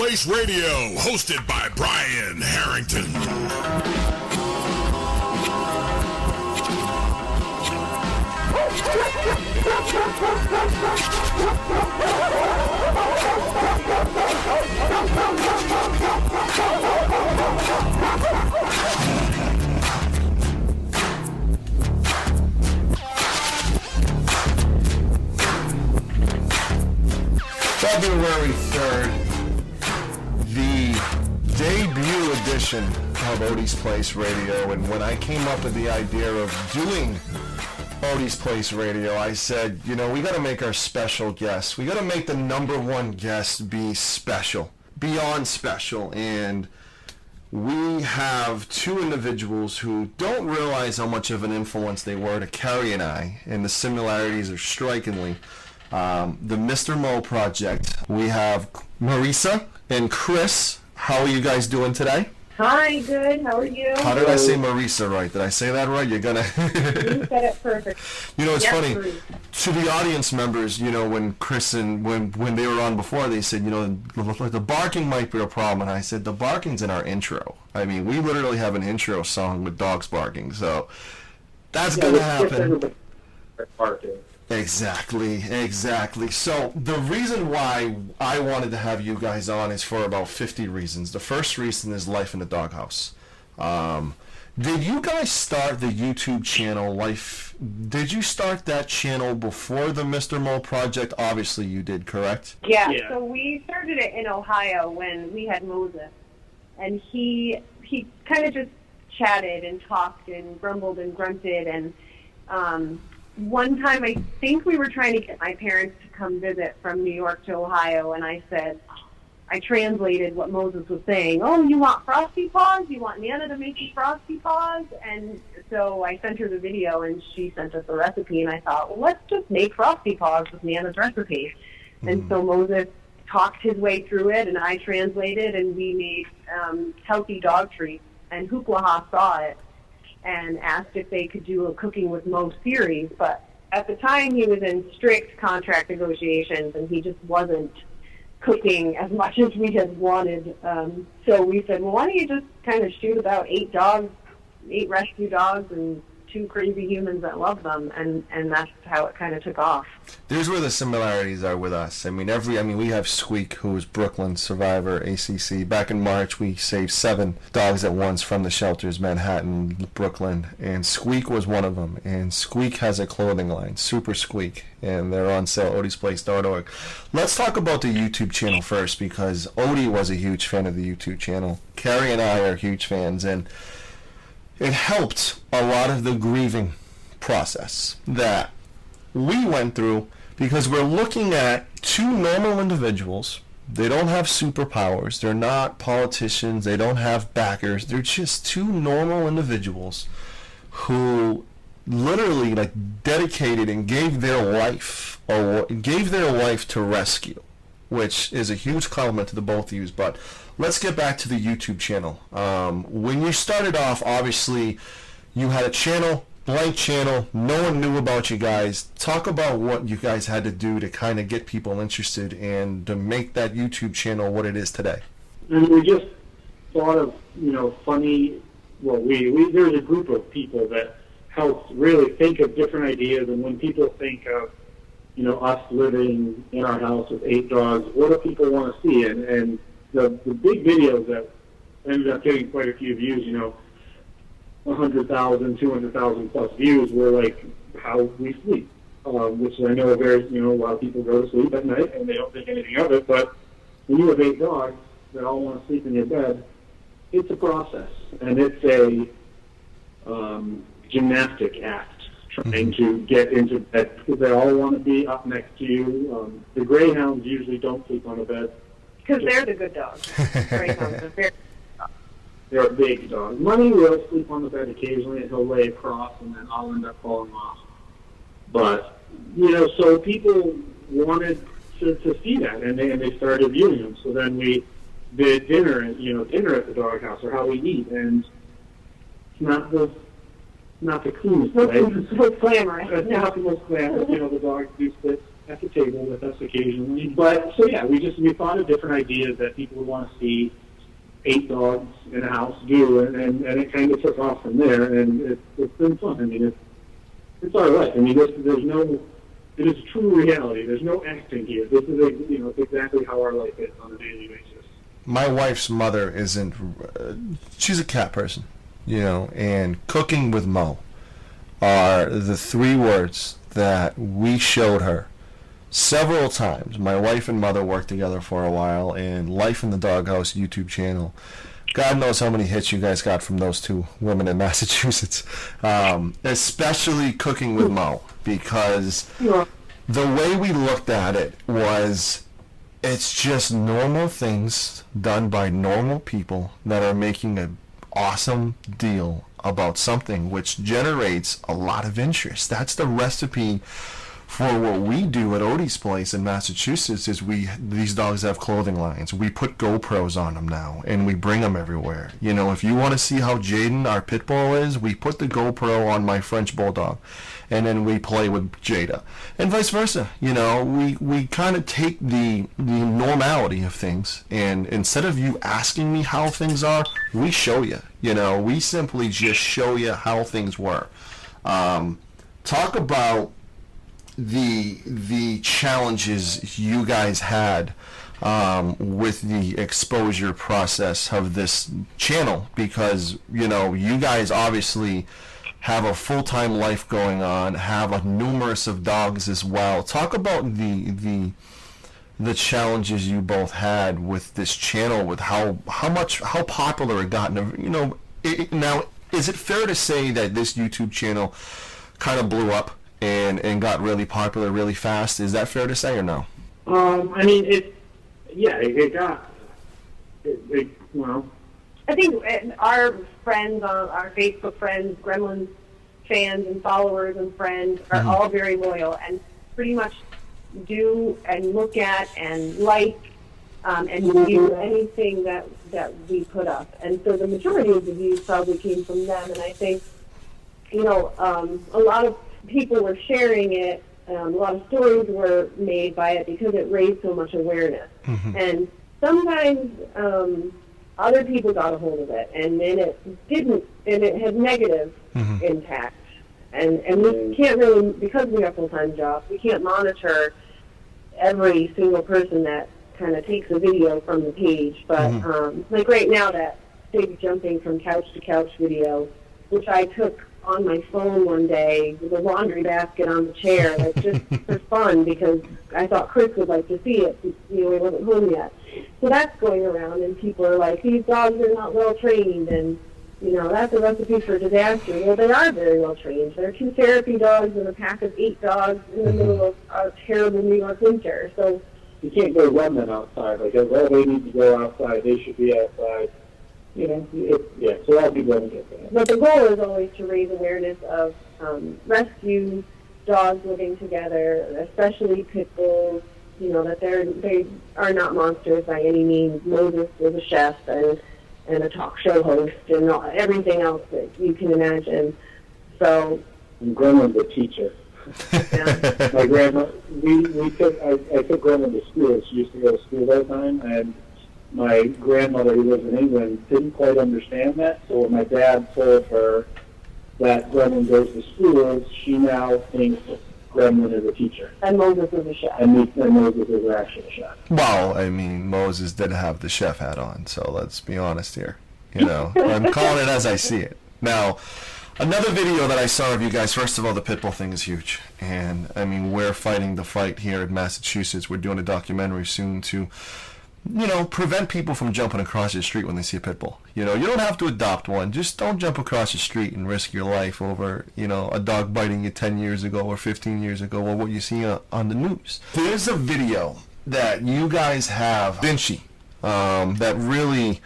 Place Radio, hosted by Brian Harrington. February 3rd, the debut edition of Odies Place Radio, and when I came up with the idea of doing Odies Place Radio, I said, you know, we got to make our special guest. We got to make the number one guest be special, beyond special, and we have two individuals who don't realize how much of an influence they were to Carrie and I, and the similarities are strikingly. The Mr. Mo Project. We have Mariesa and Chris. How are you guys doing today? Hi, good. How are you? How did I say Mariesa right? Did I say that right? You're gonna... You said it perfect. You know, it's funny. Maurice. To the audience members, you know, when Chris and when they were on before, they said, you know, the barking might be a problem. And I said, the barking's in our intro. I mean, we literally have an intro song with dogs barking. So that's going to happen. Barking. Exactly. So the reason why I wanted to have you guys on is for about 50 reasons. The first reason is life in the doghouse. Did you guys start the YouTube channel Did you start that channel before the Mr. Mo Project? Obviously you did, correct? Yeah, so we started it in Ohio when we had Moses. And he kind of just chatted and talked and grumbled and grunted. And one time I think we were trying to get my parents to come visit from New York to Ohio, and I translated what Moses was saying. Oh, you want Frosty Paws? You want Nana to make you Frosty Paws? And so I sent her the video, and she sent us a recipe, and I thought, well, let's just make Frosty Paws with Nana's recipe. And so Moses talked his way through it, and I translated, and we made healthy dog treats. And Hooplaha saw it and asked if they could do a Cooking with Mo series, but at the time he was in strict contract negotiations and he just wasn't cooking as much as we had wanted. So we said, well, why don't you just kind of shoot about 8 rescue dogs and 2 crazy humans that love them, and that's how it kind of took off. There's where the similarities are with us. I mean, we have Squeak, who was Brooklyn survivor, ACC. Back in March, we saved 7 dogs at once from the shelters, Manhattan, Brooklyn, and Squeak was one of them. And Squeak has a clothing line, Super Squeak, and they're on sale, odiesplace.org. Let's talk about the YouTube channel first, because Odie was a huge fan of the YouTube channel. Carrie and I are huge fans, and it helped a lot of the grieving process that we went through, because we're looking at 2 normal individuals. They don't have superpowers. They're not politicians. They don't have backers. They're just 2 normal individuals who literally dedicated and gave their life to rescue, which is a huge compliment to the both of you. But let's get back to the YouTube channel. When you started off, obviously, you had a channel, blank channel. No one knew about you guys. Talk about what you guys had to do to kind of get people interested and to make that YouTube channel what it is today. And we just thought of, funny, there's a group of people that helped really think of different ideas. And when people think of, us living in our house with 8 dogs, what do people want to see? And the big videos that ended up getting quite a few views, 100,000, 200,000 plus views, were like how we sleep, which I know a lot of people go to sleep at night and they don't think anything of it. But when you have 8 dogs that all want to sleep in your bed, it's a process, and it's a gymnastic act trying to get into bed, because they all want to be up next to you. The greyhounds usually don't sleep on the bed. Because they're the good dogs. Greyhounds are very They're a big dog. Money will sleep on the bed occasionally, and he'll lay across, and then I'll end up falling off. But, so people wanted to see that, and they started viewing them. So then we did dinner at the doghouse, or how we eat, and it's not the cleanest way. It's glamorous. It's not the most glamorous. The dogs do splits at the table with us occasionally. But so yeah, we thought of different ideas that people would want to see 8 dogs in a house do, and it kind of took off from there, and it's been fun. I mean, it's our life. I mean, it is true reality. There's no acting here. This is it's exactly how our life is on a daily basis. My wife's mother she's a cat person, and cooking with Mo are the 3 words that we showed her several times. My wife and mother worked together for a while, and Life in the Doghouse YouTube channel. God knows how many hits you guys got from those 2 women in Massachusetts, especially cooking with Mo, because the way we looked at it was, it's just normal things done by normal people that are making an awesome deal about something which generates a lot of interest. That's the recipe for what we do at Odies Place in Massachusetts. Is these dogs have clothing lines. We put GoPros on them now, and we bring them everywhere. If you want to see how Jaden, our pit bull, is, we put the GoPro on my French bulldog, and then we play with Jada, and vice versa. We kind of take the normality of things, and instead of you asking me how things are, we show you. We simply just show you how things were. Talk about the challenges you guys had with the exposure process of this channel, because you guys obviously have a full-time life going on, have a numerous of dogs as well. Talk about the challenges you both had with this channel, with how popular it got. Now, is it fair to say that this YouTube channel kind of blew up and got really popular really fast? Is that fair to say, or no? I mean, it got, I think our friends, our Facebook friends, Gremlins fans and followers and friends are all very loyal and pretty much do and look at and like and view anything that we put up. And so the majority of the views probably came from them. And I think, a lot of people were sharing it. A lot of stories were made by it because it raised so much awareness. And sometimes other people got a hold of it, and then it didn't, and it had negative impact. And we can't really, because we have full-time jobs, we can't monitor every single person that kind of takes a video from the page. But like right now, that big jumping from couch to couch video, which I took on my phone one day with a laundry basket on the chair, like just for fun, because I thought Chris would like to see it. He wasn't home yet. So that's going around, and people are like, these dogs are not well trained, and that's a recipe for disaster. Well, they are very well trained. They're 2 therapy dogs and a pack of 8 dogs in the middle of a terrible New York winter. So you can't go run them outside. Like, they need to go outside. They should be outside. So I'll be going to get that. But the goal is always to raise awareness of rescue dogs living together, especially pit bulls. That they are not monsters by any means. Moses was a chef and a talk show host and everything else that you can imagine. So. And Grandma's a teacher. Yeah. My grandma, I took Grandma to school. She used to go to school all the time, and my grandmother, who lives in England, didn't quite understand that. So when my dad told her that Gremlin goes to school, she now thinks Gremlin is a teacher. And Moses is a chef. And Moses is actually a chef. Well, I mean, Moses did have the chef hat on, so let's be honest here. I'm calling it as I see it. Now, another video that I saw of you guys, first of all, the Pitbull thing is huge. And, I mean, we're fighting the fight here in Massachusetts. We're doing a documentary soon to prevent people from jumping across the street when they see a pit bull. You don't have to adopt one. Just don't jump across the street and risk your life over, a dog biting you 10 years ago or 15 years ago, or what you see on the news. There's a video that you guys have, Vinci, that really,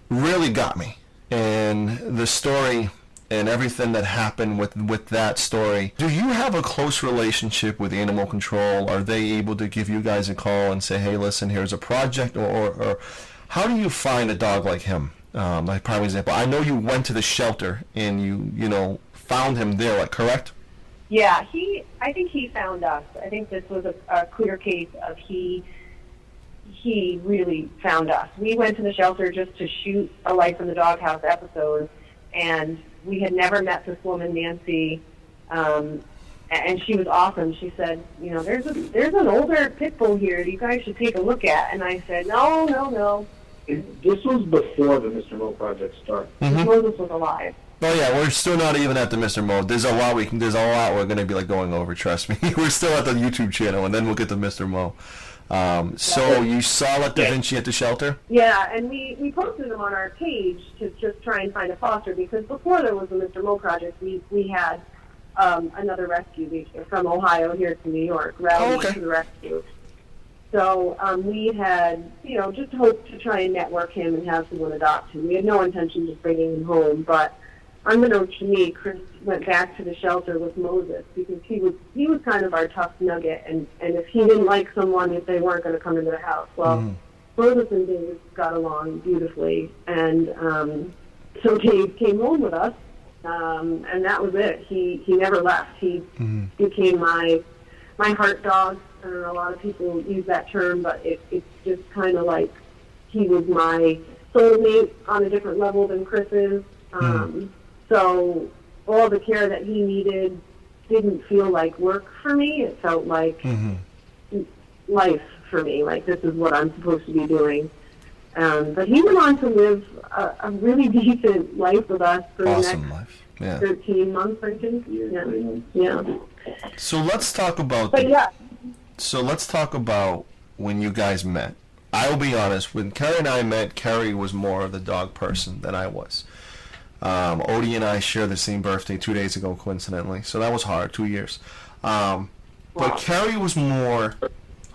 really got me. And the story and everything that happened with that story. Do you have a close relationship with animal control? Are they able to give you guys a call and say, hey, listen, here's a project? Or how do you find a dog like him? Like, prime example, I know you went to the shelter and you found him there, correct? Yeah, I think he found us. I think this was a clear case of he really found us. We went to the shelter just to shoot a Life in the Doghouse episode, and we had never met this woman, Nancy, and she was awesome. She said, you know, there's an older pit bull here you guys should take a look at. And I said, no. This was before the Mr. Mo project started. Moses was alive. Oh yeah, we're still not even at the Mr. Mo. There's a lot we're gonna be like going over. Trust me. We're still at the YouTube channel, and then we'll get to Mr. Mo. So you saw Da Vinci at the shelter? Yeah, and we posted them on our page to just try and find a foster, because before there was the Mr. Mo project, we had another rescue from Ohio here to New York, Rowdy to the rescue. So we had, you know, just hoped to try and network him and have someone adopt him. We had no intention of bringing him home, but unbeknownst to me, Chris went back to the shelter with Moses, because he was kind of our tough nugget, and if he didn't like someone, if they weren't going to come into the house, well, Moses and Dave got along beautifully, and so Dave came home with us, and that was it. He never left. He became my heart dog. I don't know, a lot of people use that term, but it's just kind of like he was my soulmate on a different level than Chris is. So all the care that he needed didn't feel like work for me. It felt like life for me, like this is what I'm supposed to be doing. But he went on to live a really decent life with us for the next 13 months, I think. Yeah. So let's talk about when you guys met. I will be honest, when Carrie and I met, Carrie was more of the dog person than I was. Odie and I share the same birthday 2 days ago, coincidentally, so that was hard, 2 years. But Carrie was more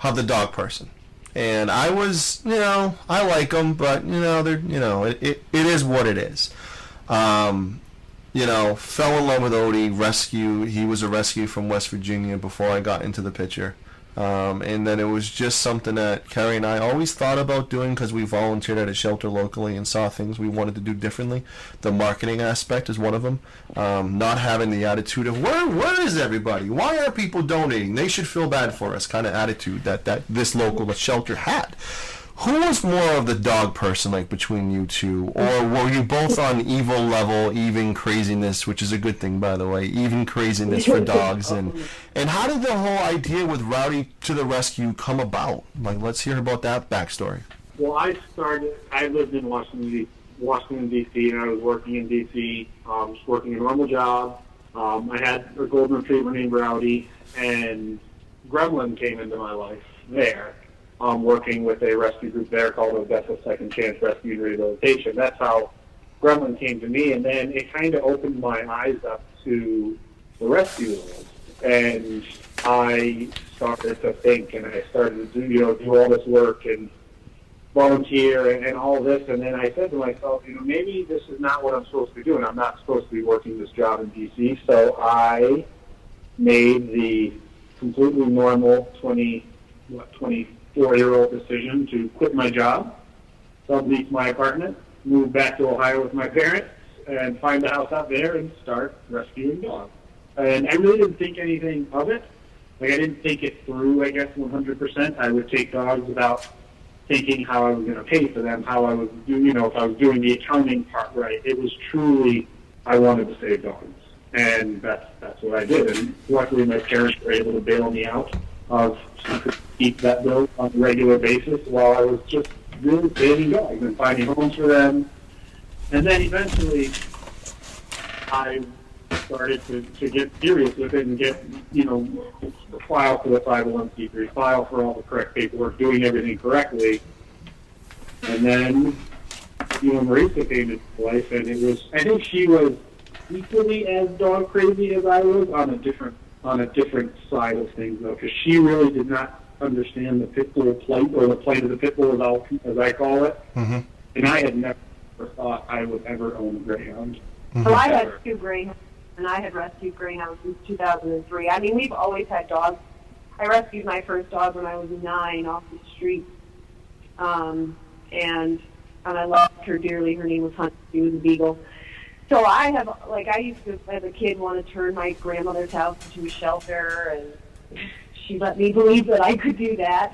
of the dog person, and I was, you know, I like them, but it is what it is. You know, fell in love with Odie, rescue. He was a rescue from West Virginia before I got into the picture. And then it was just something that Carrie and I always thought about doing, because we volunteered at a shelter locally and saw things we wanted to do differently. The marketing aspect is one of them. Not having the attitude of, where is everybody? Why are people donating? They should feel bad for us kind of attitude that this local shelter had. Who was more of the dog person, like, between you two? Or were you both on evil level, even craziness, which is a good thing, by the way, even craziness for dogs? And how did the whole idea with Rowdy to the rescue come about? Like, let's hear about that backstory. Well, I lived in Washington, D.C., and I was working in D.C., just working a normal job. I had a golden retriever named Rowdy, and Gremlin came into my life there. Working with a rescue group there called Odessa Second Chance Rescue and Rehabilitation. That's how Gremlin came to me, and then it kind of opened my eyes up to the rescue world. And I started to think, and I started to do all this work and volunteer and all this. And then I said to myself, maybe this is not what I'm supposed to be doing. I'm not supposed to be working this job in D.C. So I made the completely normal 24-year-old decision to quit my job, sublease my apartment, move back to Ohio with my parents, and find a house out there and start rescuing dogs. And I really didn't think anything of it. Like, I didn't think it through, I guess, 100%. I would take dogs without thinking how I was going to pay for them, how I was doing, if I was doing the accounting part right. It was truly, I wanted to save dogs. And that's what I did. And luckily my parents were able to bail me out of keep that bill on a regular basis while I was just really saving dogs and finding homes for them. And then eventually I started to get serious with it and get, file for the 501c3, file for all the correct paperwork, doing everything correctly. And then, Mariesa came into life, and I think she was equally as dog crazy as I was on a different side of things, though, because she really did not understand the pit bull plight, or the plight of the pit bull, as I call it. Mm-hmm. And I had never thought I would ever own a greyhound. Mm-hmm. Well, I had 2 greyhounds, and I had rescued greyhounds since 2003. I mean, we've always had dogs. I rescued my first dog when I was 9 off the street, and I loved her dearly. Her name was Hunt. She was a beagle. So I have, like, I used to, as a kid, want to turn my grandmother's house into a shelter, and she let me believe that I could do that,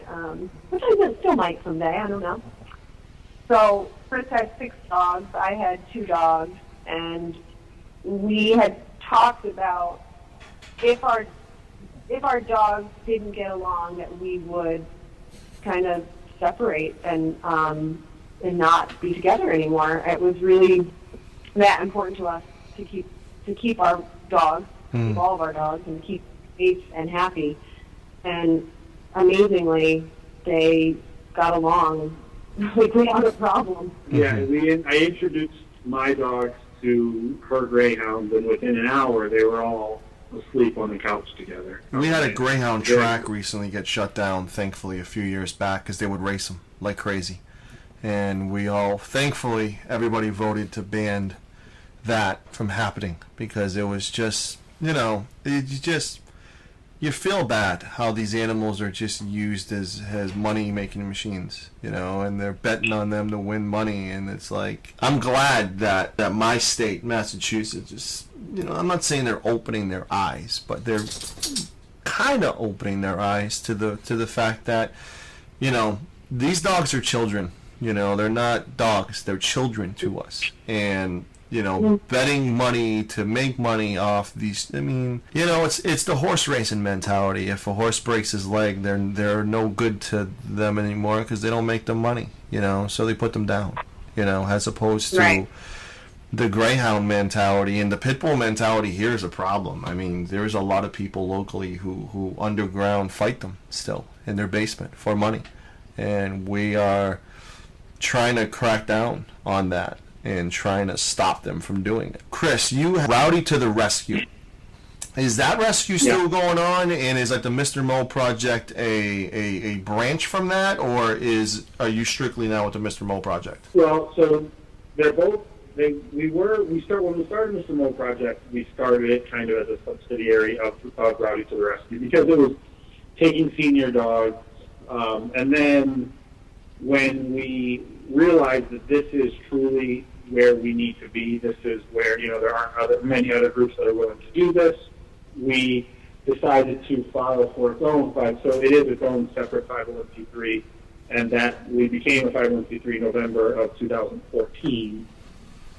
which I still might someday, I don't know. So Chris had 6 dogs, I had 2 dogs, and we had talked about if our dogs didn't get along, that we would kind of separate and not be together anymore. It was really that important to us to keep our dogs, keep all of our dogs, and keep safe and happy. And amazingly, they got along like without a problem. Yeah, I introduced my dogs to her greyhounds, and within an hour, they were all asleep on the couch together. We had a greyhound track recently get shut down, thankfully, a few years back, because they would race them like crazy. And we all, thankfully, everybody voted to ban that from happening, because it was just, you feel bad how these animals are just used as money-making machines, and they're betting on them to win money. And it's like, I'm glad that my state, Massachusetts, is, I'm not saying they're opening their eyes, but they're kind of opening their eyes to the fact that, these dogs are children. They're not dogs, they're children to us. And betting money to make money off these, it's the horse racing mentality. If a horse breaks his leg, they're no good to them anymore because they don't make them money, so they put them down, as opposed to the greyhound mentality. And the pit bull mentality here is a problem. There's a lot of people locally who underground fight them still in their basement for money, and we are trying to crack down on that and trying to stop them from doing it. Chris, you Rowdy to the Rescue. Is that rescue still going on? And is like the Mr. Mo Project a branch from that, or are you strictly now with the Mr. Mo Project? Well, so they're both. When we started Mr. Mo Project, we started it kind of as a subsidiary of Rowdy to the Rescue, because it was taking senior dogs, and then when we realized that this is truly where we need to be, this is where, there aren't many other groups that are willing to do this, we decided to file for its own, so it is its own separate 501c3, and that we became a 501c3 November of 2014.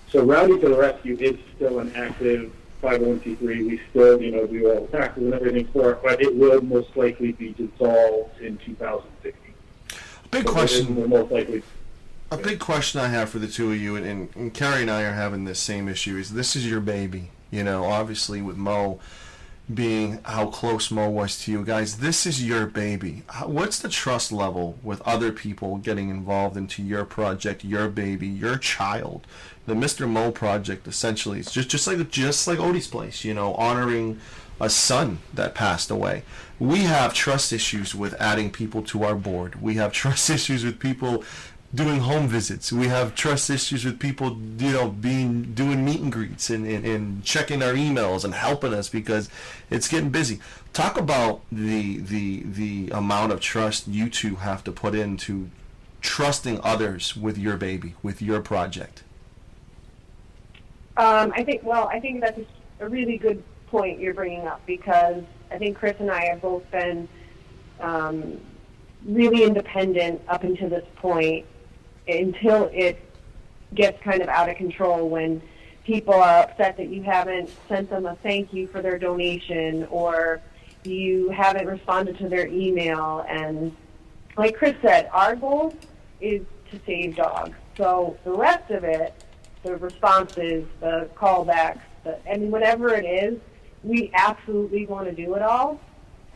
So Rowdy to the Rescue is still an active 501c3. We still, do all the taxes and everything for it, but it will most likely be dissolved in 2016. Big question. Most likely. A big question I have for the two of you, and Carrie and I are having this same issue, is this is your baby. Obviously with Mo being how close Mo was to you guys, this is your baby. What's the trust level with other people getting involved into your project, your baby, your child? The Mr. Mo Project essentially is just like Odies Place, honoring a son that passed away. We have trust issues with adding people to our board. We have trust issues with people doing home visits. We have trust issues with people, doing meet and greets and checking our emails and helping us because it's getting busy. Talk about the amount of trust you two have to put into trusting others with your baby, with your project. I think that's a really good point you're bringing up, because I think Chris and I have both been really independent up until this point, until it gets kind of out of control when people are upset that you haven't sent them a thank you for their donation, or you haven't responded to their email. And like Chris said, our goal is to save dogs. So the rest of it, the responses, the callbacks, whatever it is, we absolutely want to do it all,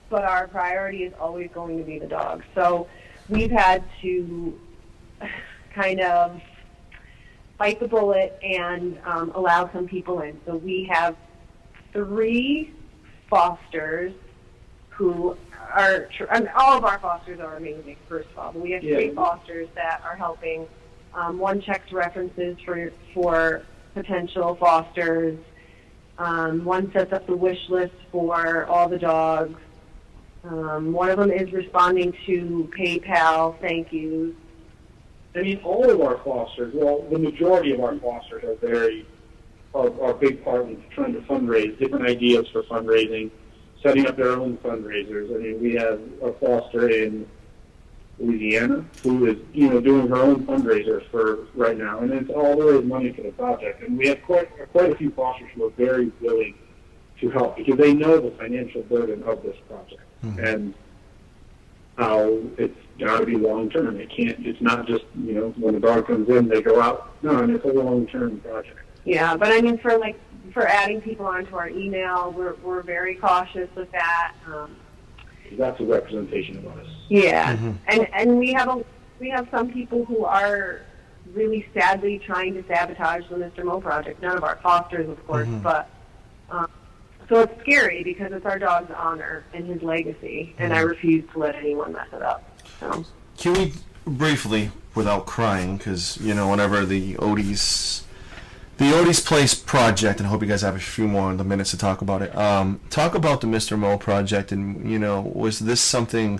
but our priority is always going to be the dogs. So we've had to kind of bite the bullet and allow some people in. So we have 3 fosters who are, all of our fosters are amazing, first of all, but we have 3 fosters that are helping. One checks references for potential fosters. One sets up the wish list for all the dogs. One of them is responding to PayPal thank yous. All of our fosters, well, the majority of our fosters are very are a big part of trying to fundraise, different ideas for fundraising, setting up their own fundraisers. I mean, we have a foster in Louisiana who is, doing her own fundraiser for right now, and it's all to raise money for the project. And we have quite a few fosters who are very willing to help because they know the financial burden of this project and how it's got to be long term. It's not just, when the dog comes in, they go out. No, and it's a long term project. Yeah, but I mean, for adding people onto our email, we're very cautious with that. That's a representation of us. Yeah, and we have some people who are really sadly trying to sabotage the Mr. Mo project. None of our fosters, of course, but so it's scary because it's our dog's honor and his legacy, and I refuse to let anyone mess it up. So. Can we briefly, without crying, because whenever the Odies Place project, and I hope you guys have a few more minutes to talk about it. Talk about the Mr. Mo project, and was this something?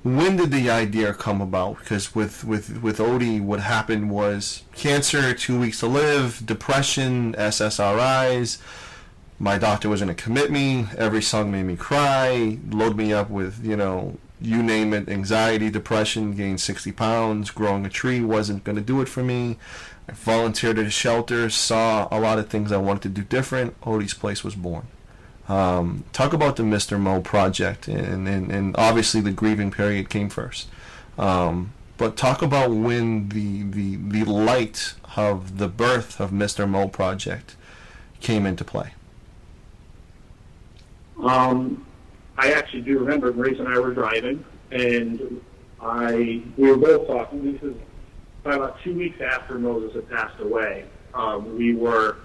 When did the idea come about? Because with Odie, what happened was cancer, 2 weeks to live, depression, SSRIs. My doctor was going to commit me. Every song made me cry, load me up with you name it, anxiety, depression, gained 60 pounds, growing a tree wasn't going to do it for me. I volunteered at a shelter, saw a lot of things I wanted to do different. Odie's Place was born. Talk about the Mr. Mo project, and obviously the grieving period came first. But talk about when the light of the birth of Mr. Mo project came into play. I actually do remember Maurice and I were driving, and we were both talking. This is about 2 weeks after Moses had passed away. We were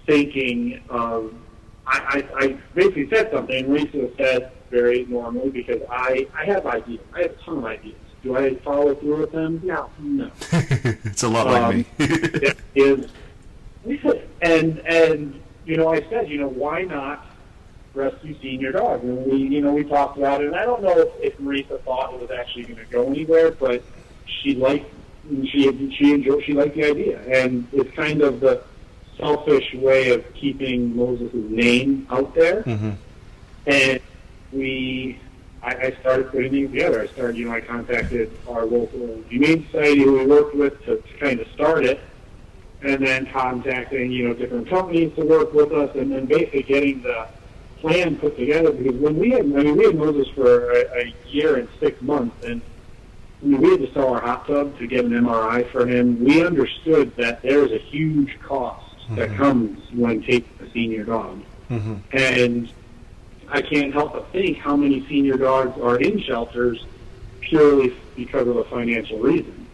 thinking of, I basically said something, and Maurice said very normally, because I have ideas. I have a ton of ideas. Do I follow through with them? No. It's a lot like me. And I said, why not rescue senior dogs? And we talked about it, and I don't know if Marisa thought it was actually going to go anywhere, but she liked the idea, and it's kind of the selfish way of keeping Moses' name out there. And I started putting things together. I contacted our local humane society who we worked with to kind of start it, and then contacting different companies to work with us, and then basically getting the plan put together. Because when we had Moses for a year and 6 months, and we had to sell our hot tub to get an MRI for him. We understood that there's a huge cost that comes when taking a senior dog. And I can't help but think how many senior dogs are in shelters purely because of a financial reason.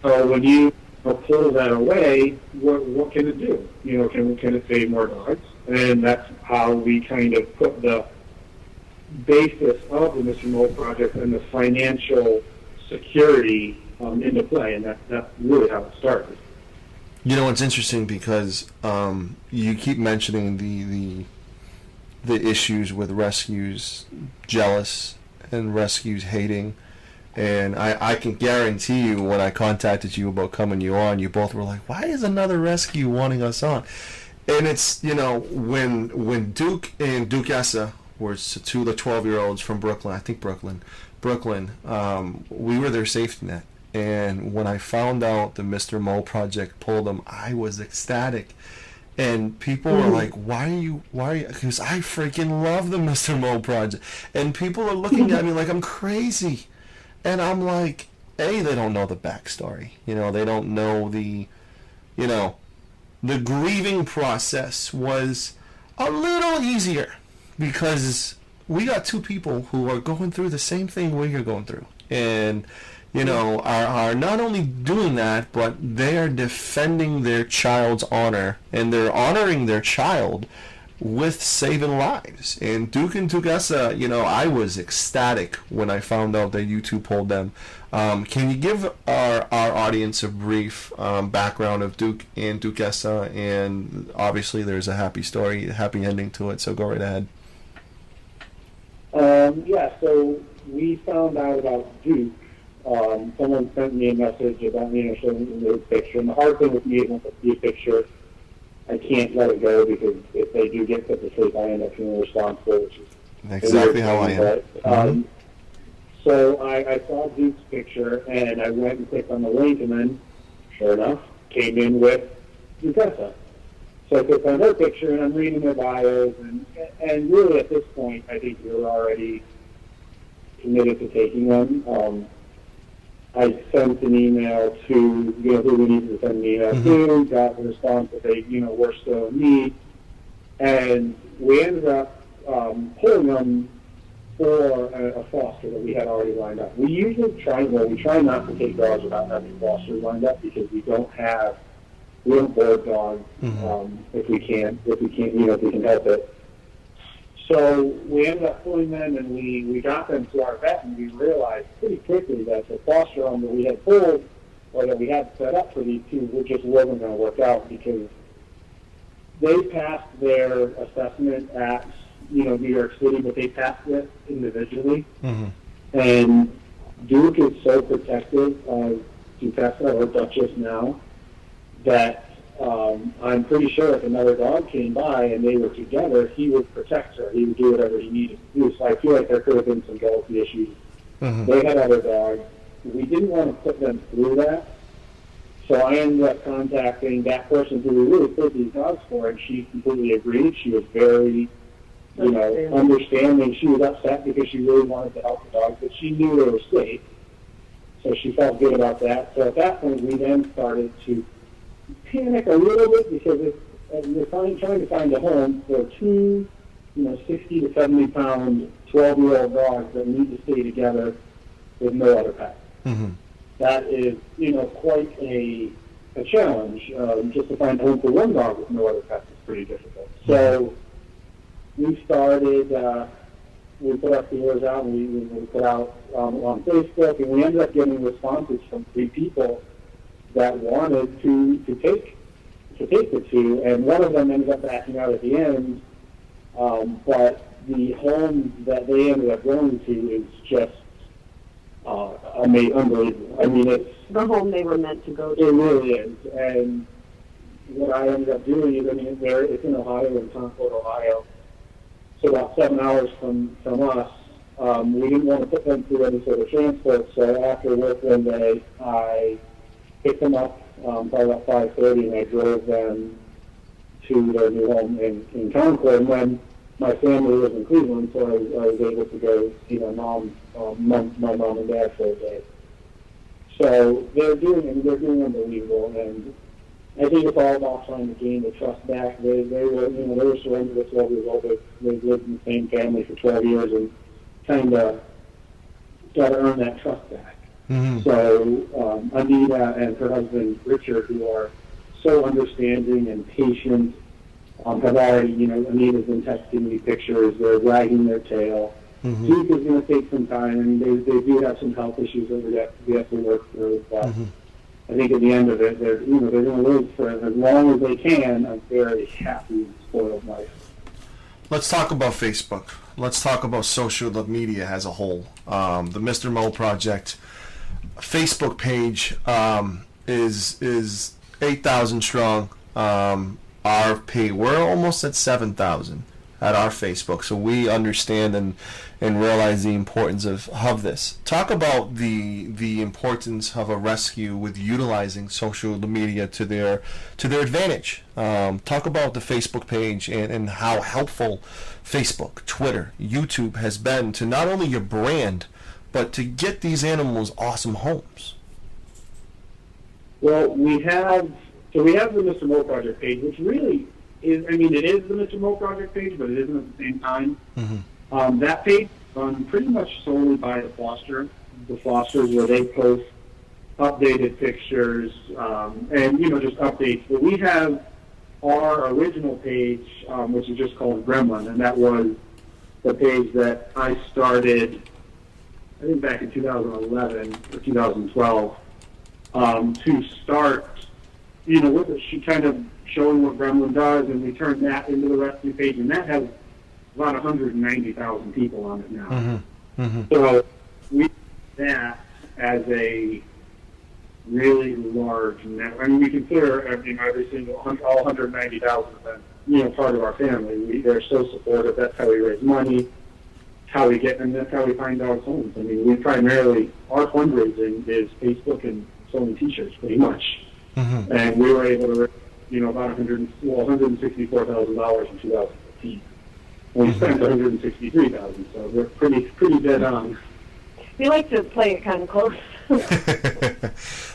So when you pull that away, what can it do? Can it save more dogs? And that's how we kind of put the basis of the Mr. Mo project and the financial security into play, and that's really how it started. It's interesting because you keep mentioning the issues with rescues jealous and rescues hating, and I can guarantee you when I contacted you about coming on, you both were like, why is another rescue wanting us on? And it's when Duke and Duquesa were two of the 12-year-olds from Brooklyn, I think Brooklyn, we were their safety net. And when I found out the Mr. Mo project pulled them, I was ecstatic. And people were like, why are you, because I freaking love the Mr. Mo project. And people are looking at me like I'm crazy. And I'm like, they don't know the backstory. They don't know the grieving process was a little easier because we got two people who are going through the same thing we're going through. And are not only doing that, but they are defending their child's honor, and they're honoring their child with saving lives. And Duke and Duquesa, I was ecstatic when I found out that you two pulled them. Can you give our audience a brief background of Duke and Duquesa? And obviously there's a happy story, a happy ending to it, so go right ahead. So we found out about Duke. Someone sent me a message about showing the picture. And the hard thing with me is once I see a picture, I can't let it go because if they do get put to sleep, I end up feeling responsible, which is Exactly how I am. But, so I saw Duke's picture, and I went and clicked on the link, and then, sure enough, came in with Duquesa. So I clicked on her picture, and I'm reading their bios, and really at this point, I think you're already committed to taking them. I sent an email to, who we needed to send an email to, got the response that they, were still in need, and we ended up pulling them for a foster that we had already lined up. We usually try not to take dogs without having fosters lined up because we don't board dogs if we can help it. So we ended up pulling them, and we got them to our vet, and we realized pretty quickly that the foster home that we had pulled or that we had set up for these two just wasn't going to work out because they passed their assessment at New York City, but they passed it individually. And Duke is so protective of Duquesa or Duchess now that I'm pretty sure if another dog came by and they were together, he would protect her. He would do whatever he needed to do. So I feel like there could have been some jealousy issues. They had other dogs. We didn't want to put them through that. So I ended up contacting that person who we really put these dogs for, and she completely agreed. She was very, understanding. She was upset because she really wanted to help the dogs, but she knew they were safe. So she felt good about that. So at that point, we then started to panic a little bit because we're trying to find a home for two, 60 to 70 pound, 12-year-old dogs that need to stay together with no other pets. That is, quite a challenge. Just to find a home for one dog with no other pets is pretty difficult. So we started, we put our feelers out, and we put out on Facebook, and we ended up getting responses from 3 people that wanted to take the two, and one of them ended up backing out at the end. But the home that they ended up going to is just unbelievable. I mean, it's the home they were meant to go to. It really is. And what I ended up doing is, it's in Ohio, in Concord, Ohio. So about 7 hours from us. We didn't want to put them through any sort of transport, so after work one day, I picked them up probably about 5:30, and I drove them to their new home in Concord. And then my family was in Cleveland, so I was able to go see my mom and dad for a day. So they're doing unbelievable, and I think it's all about trying to gain the trust back. They were surrendered at 12 years old. They've lived in the same family for 12 years, and kind of got to earn that trust back. So Anita and her husband Richard, who are so understanding and patient, have already, Anita's been texting me pictures. They're wagging their tail. Duke is going to take some time, and they do have some health issues that we have to work through. But I think at the end of it, they're going to live for as long as they can a very happy, spoiled life. Let's talk about Facebook. Let's talk about social media as a whole. The Mr. Mo Project Facebook page is 8,000 strong. Our page, we're almost at 7,000 at our Facebook, so we understand and realize the importance of this. Talk about the importance of a rescue with utilizing social media to their advantage. Talk about the Facebook page and how helpful Facebook, Twitter, YouTube has been to not only your brand, but to get these animals awesome homes. Well, we have the Mr. Mo Project page, which really is, it is the Mr. Mo Project page, but it isn't at the same time. That page is run pretty much solely by the fosters, where they post updated pictures and just updates. But we have our original page, which is just called Gremlin, and that was the page that I started, I think back in 2011 or 2012, to start, with it. She kind of showing what Gremlin does, and we turned that into the rescue page, and that has about 190,000 people on it now. So we did that as a really large net. I mean, we consider every single all 190,000 of them, part of our family. They're so supportive. That's how we raise money. And that's how we find dogs homes. I mean, our fundraising is Facebook and selling T-shirts, pretty much. Mm-hmm. And we were able to raise, about $164,000 in 2015. And we spent $163,000, so we're pretty dead on. We like to play it kind of close.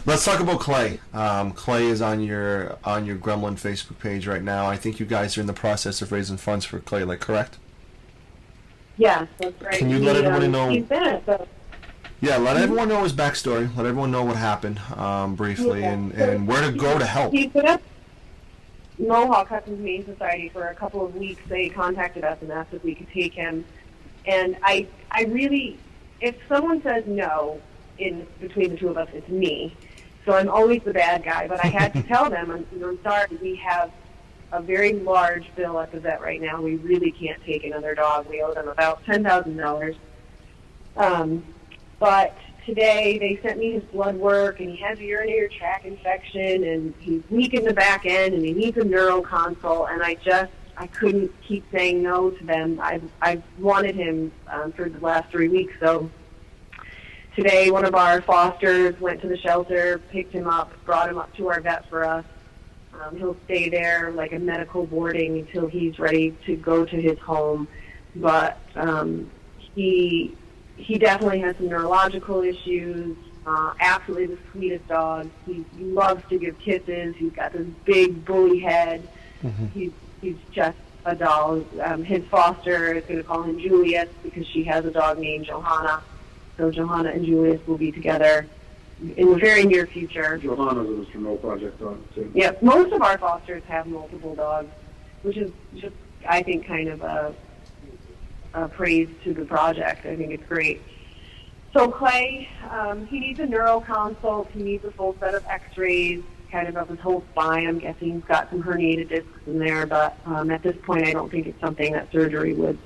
Let's talk about Clay. Clay is on your Gremlin Facebook page right now. I think you guys are in the process of raising funds for Clay, correct? Yes, that's right. Can you let everybody know? He's been at the... Yeah, let everyone know his backstory. Let everyone know what happened briefly, and where to go to help. He's been at Mohawk Hudson's Humane Society for a couple of weeks. They contacted us and asked if we could take him. And I really, if someone says no in between the two of us, it's me. So I'm always the bad guy. But I had to tell them, I'm sorry, we have a very large bill at the vet right now. We really can't take another dog. We owe them about $10,000. But today they sent me his blood work, and he has a urinary tract infection, and he's weak in the back end, and he needs a neuro consult. And I couldn't keep saying no to them. I've wanted him for the last 3 weeks. So today one of our fosters went to the shelter, picked him up, brought him up to our vet for us. He'll stay there like a medical boarding until he's ready to go to his home. But he definitely has some neurological issues. Absolutely the sweetest dog. He loves to give kisses. He's got this big bully head. Mm-hmm. He's just a doll. His foster is going to call him Julius because she has a dog named Johanna. So Johanna and Julius will be together in the very near future. Johanna's a Mr. No Project dog, too. Yep, most of our fosters have multiple dogs, which is just, I think, kind of a praise to the project. I think it's great. So Clay, he needs a neuro consult. He needs a full set of x-rays, kind of his whole spine. I'm guessing he's got some herniated discs in there, but at this point I don't think it's something that surgery would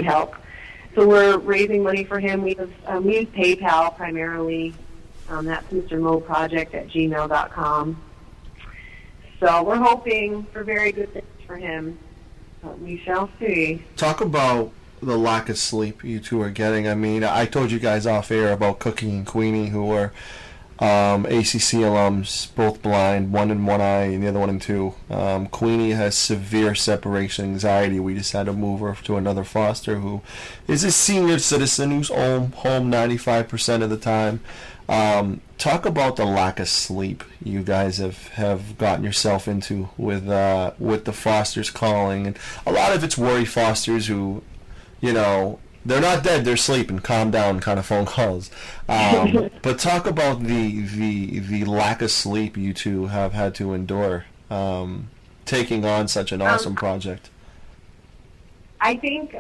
help. So we're raising money for him. We use PayPal primarily. That's Mr. Mo Project at gmail.com. So we're hoping for very good things for him. We shall see. Talk about the lack of sleep you two are getting. I mean, I told you guys off air about Cookie and Queenie, who are ACC alums, both blind, one in one eye and the other one in two. Queenie has severe separation anxiety. We just had to move her to another foster who is a senior citizen who's home 95% of the time. Talk about the lack of sleep you guys have gotten yourself into with the fosters calling, and a lot of it's worry fosters who, they're not dead, they're sleeping, calm down kind of phone calls. But talk about the lack of sleep you two have had to endure taking on such an awesome project. I think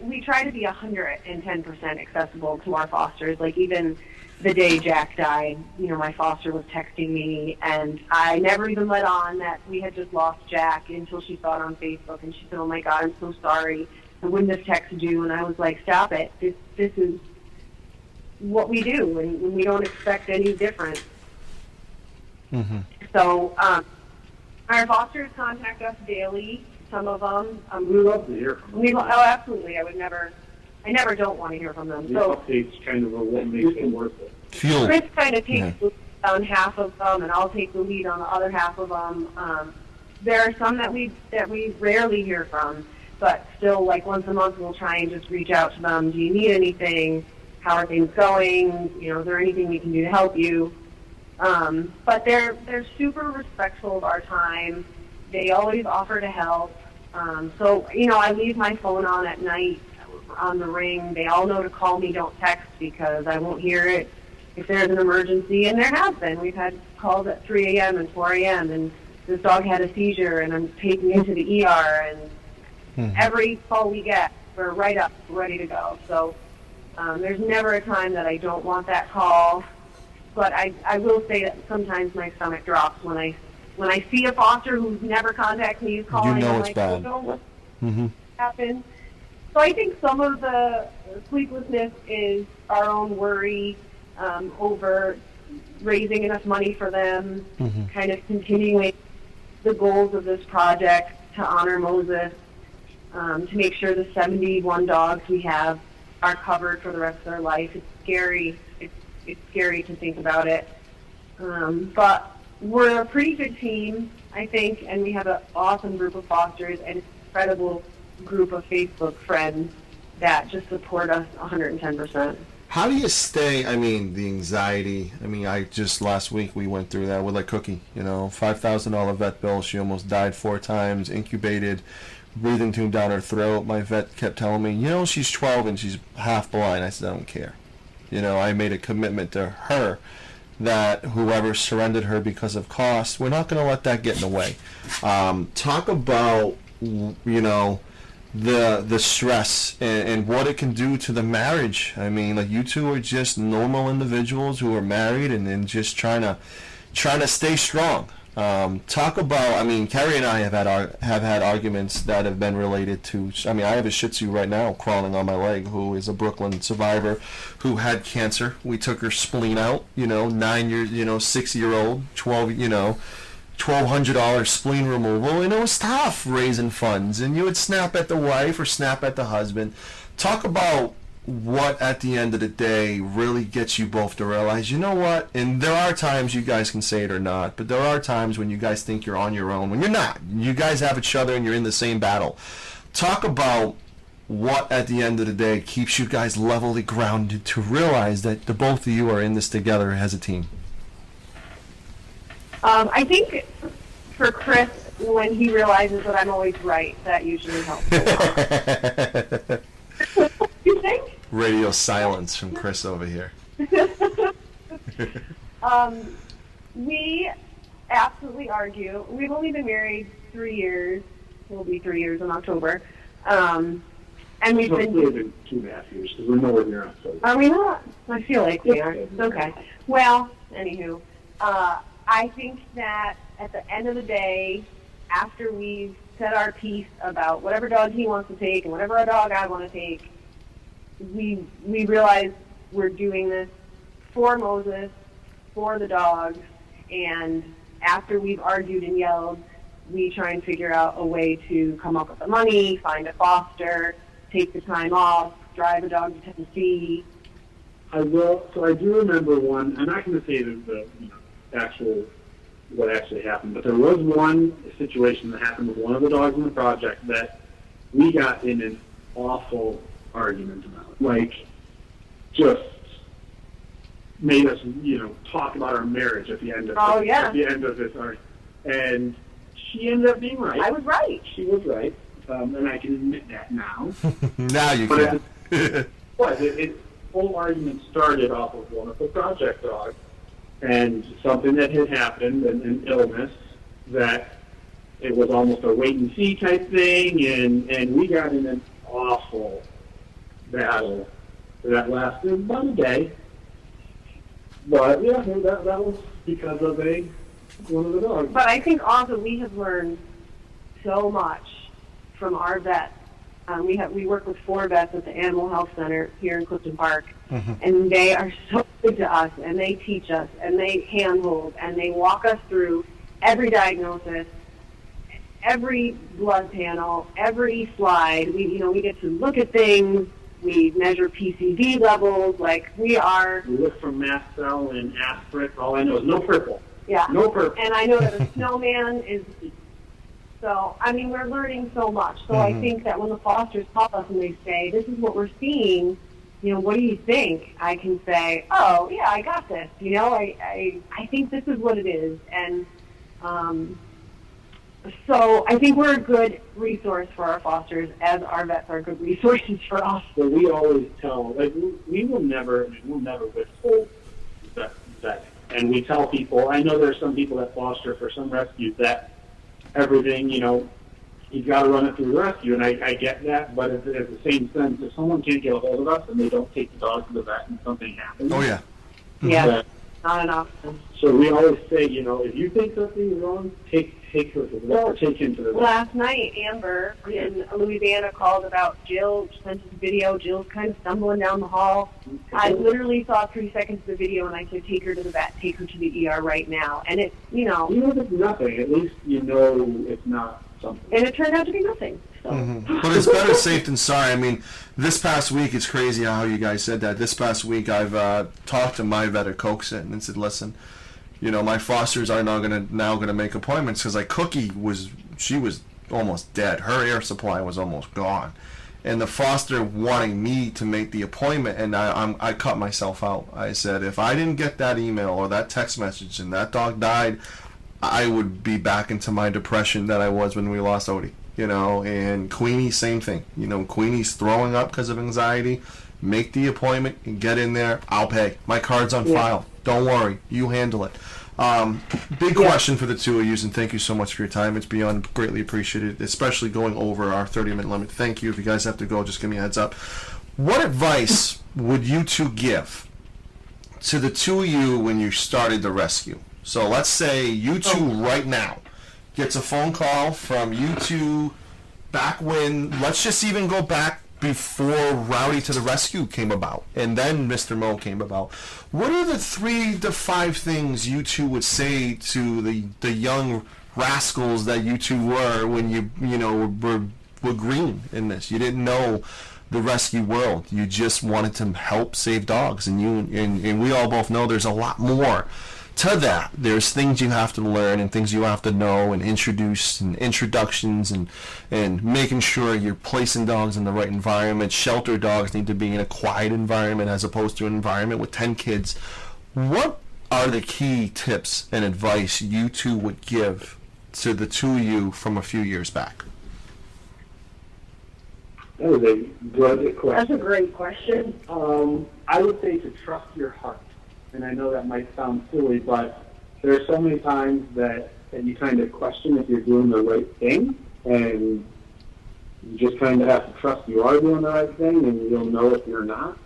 we try to be 110% accessible to our fosters. Like even the day Jack died, my foster was texting me, and I never even let on that we had just lost Jack until she saw it on Facebook, and she said, "Oh my God, I'm so sorry. I wouldn't have texted you." And I was like, "Stop it. This is what we do, and we don't expect any different." Mm-hmm. So our fosters contact us daily. Some of them. We love to hear from them. Absolutely. I never don't want to hear from them. The update's kind of what makes it worth it. Fuel. Chris kind of takes the lead on half of them, and I'll take the lead on the other half of them. There are some that we rarely hear from, but still, like once a month, we'll try and just reach out to them. Do you need anything? How are things going? Is there anything we can do to help you? But they're super respectful of our time. They always offer to help. So, I leave my phone on at night on the ring. They all know to call me, don't text, because I won't hear it if there's an emergency. And there have been. We've had calls at 3 a.m. and 4 a.m. and this dog had a seizure, and I'm taking him to the ER. And every call we get, we're right up, ready to go. So there's never a time that I don't want that call. But I will say that sometimes my stomach drops when I see a foster who's never contacted me, who's calling. It's bad. What happened? So I think some of the sleeplessness is our own worry. over raising enough money for them, kind of continuing the goals of this project to honor Moses, to make sure the 71 dogs we have are covered for the rest of their life. It's scary. It's scary to think about it. But we're a pretty good team, I think, and we have an awesome group of fosters and an incredible group of Facebook friends that just support us 110%. How do you stay, the anxiety, last week we went through that with like Cookie, $5,000 vet bill, she almost died 4 times, incubated, breathing tube down her throat. My vet kept telling me, she's 12 and she's half blind. I said, I don't care. I made a commitment to her that whoever surrendered her because of cost, we're not going to let that get in the way. Talk about, the stress and what it can do to the marriage. You two are just normal individuals who are married and just trying to stay strong. Talk about, Carrie and I have had arguments that have been related to, I have a Shih Tzu right now crawling on my leg who is a Brooklyn survivor who had cancer. We took her spleen out, 9 years, 6-year-old, 12, $1,200 spleen removal, and it was tough raising funds, and you would snap at the wife or snap at the husband. Talk about what at the end of the day really gets you both to realize, you know what, and there are times you guys can say it or not, but there are times when you guys think you're on your own, when you're not. You guys have each other and you're in the same battle. Talk about what at the end of the day keeps you guys levelly grounded to realize that the both of you are in this together as a team. I think for Chris, when he realizes that I'm always right, that usually helps a lot. You think? Radio silence from Chris over here. We absolutely argue. We've only been married 3 years. We'll be 3 years in October. And we've been 2.5 years because we're nowhere near October. Are we not? I feel like we are. It's okay. Well, anywho, I think that at the end of the day, after we've said our piece about whatever dog he wants to take and whatever dog I want to take, we realize we're doing this for Moses, for the dogs, and after we've argued and yelled, we try and figure out a way to come up with the money, find a foster, take the time off, drive a dog to Tennessee. I will. So I do remember one. I'm not going to say the what actually happened, but there was one situation that happened with one of the dogs in the project that we got in an awful argument about. Just made us, talk about our marriage at the end of at the end of this argument. And she ended up being right. I was right. She was right, and I can admit that now. Now you can. But the whole argument started off of one of the project dogs and something that had happened, an illness, that it was almost a wait-and-see type thing, and we got in an awful battle that lasted about a day. But, yeah, that was because of one of the dogs. But I think also we have learned so much from our vets. We work with 4 vets at the Animal Health Center here in Clifton Park, and they are so good to us, and they teach us, and they handhold, and they walk us through every diagnosis, every blood panel, every slide. We get to look at things. We measure PCV levels. We look for mast cell and aspirate. All I know is no purple. Yeah. No purple. And I know that a snowman is. So, we're learning so much. So I think that when the fosters call us and they say, this is what we're seeing, what do you think? I can say, oh, yeah, I got this. I think this is what it is. And so I think we're a good resource for our fosters, as our vets are good resources for us. So we always tell, we will never withhold that. And we tell people, I know there's some people that foster for some rescues that everything, you've got to run it through the rescue, and I get that, but at the same sense, if someone can't get a hold of us and they don't take the dog to the vet and something happens. Oh, yeah. Yeah. not an option. So we always say, if you think something is wrong, take her to the vet or take him to the vet. Last night, Amber in Louisiana called about Jill, sent us a video. Jill's kind of stumbling down the hall. I literally saw 3 seconds of the video, and I said, take her to the vet, take her to the ER right now. And it's, Even if it's nothing, at least it's not something. And it turned out to be nothing. So. Mm-hmm. But it's better safe than sorry. I mean, this past week, it's crazy how you guys said that. This past week, I've talked to my vet at Coaxit and said, listen, my fosters are now gonna make appointments because Cookie was almost dead. Her air supply was almost gone, and the foster wanting me to make the appointment, and I cut myself out. I said if I didn't get that email or that text message and that dog died, I would be back into my depression that I was when we lost Odie. And Queenie, same thing. Queenie's throwing up because of anxiety. Make the appointment and get in there. I'll pay. My card's on file. Don't worry. You handle it. Big question for the two of you, and thank you so much for your time. It's beyond greatly appreciated, especially going over our 30-minute limit. Thank you. If you guys have to go, just give me a heads up. What advice would you two give to the two of you when you started the rescue? So let's say you two right now gets a phone call from you two back when, let's just even go back before Rowdy to the Rescue came about, and then Mr. Mo came about. What are the 3 to 5 things you two would say to the young rascals that you two were when you were green in this? You didn't know the rescue world. You just wanted to help save dogs, and we all both know there's a lot more to that. There's things you have to learn and things you have to know and introduce and introductions and making sure you're placing dogs in the right environment. Shelter dogs need to be in a quiet environment as opposed to an environment with 10 kids. What are the key tips and advice you two would give to the two of you from a few years back? That was a good question. That's a great question. I would say to trust your heart. And I know that might sound silly, but there are so many times that you kind of question if you're doing the right thing, and you just kind of have to trust you are doing the right thing, and you'll know if you're not.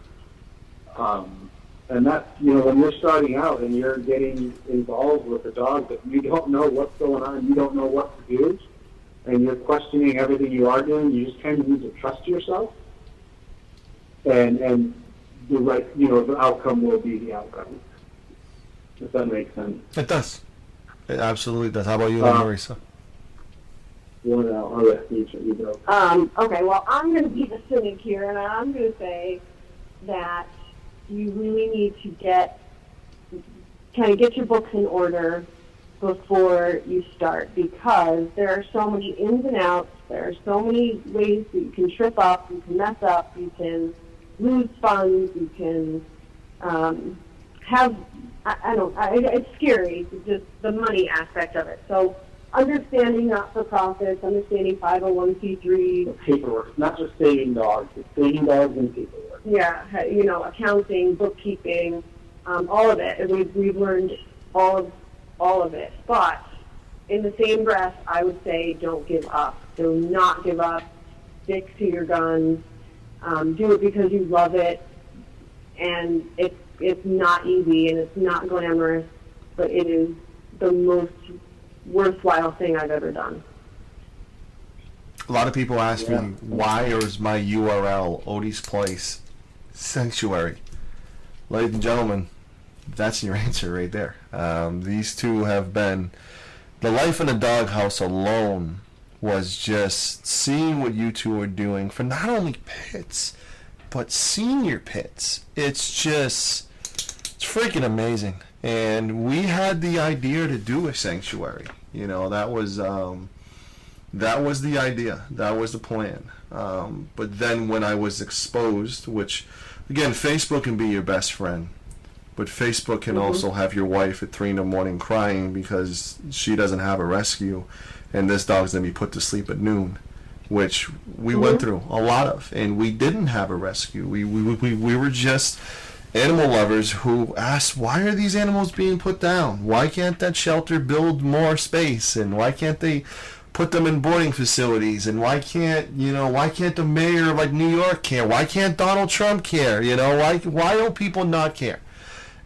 And that's, when you're starting out and you're getting involved with a dog that you don't know what's going on, you don't know what to do, and you're questioning everything you are doing, you just kind of need to trust yourself. And the right, the outcome will be the outcome. If that makes sense. It does. It absolutely does. How about you, Mariesa? I'll let you go. Okay, well, I'm going to be the cynic here, and I'm going to say that you really need to get your books in order before you start, because there are so many ins and outs. There are so many ways that you can trip up, you can mess up, you can lose funds, you can it's scary, just the money aspect of it. So understanding not-for-profits, understanding 501c3s. The paperwork, not just saving dogs, it's saving dogs and paperwork. Yeah, accounting, bookkeeping, all of it. And we've learned all of it. But in the same breath, I would say don't give up. Do not give up. Stick to your guns. Do it because you love it. And it's not easy and it's not glamorous, but it is the most worthwhile thing I've ever done. A lot of people ask me, why is my URL Odies Place Sanctuary? Ladies and gentlemen, that's your answer right there. These two have been, the life in a doghouse alone was just seeing what you two are doing for not only pits, but senior pits. It's freaking amazing. And we had the idea to do a sanctuary. That was the idea. That was the plan. But then when I was exposed, which, again, Facebook can be your best friend, but Facebook can also have your wife at 3 a.m. crying because she doesn't have a rescue, and this dog's going to be put to sleep at noon, which we went through a lot of, and we didn't have a rescue. We were just animal lovers who asked, why are these animals being put down? Why can't that shelter build more space? And why can't they put them in boarding facilities? And why can't the mayor of New York care? Why can't Donald Trump care? Why do people not care?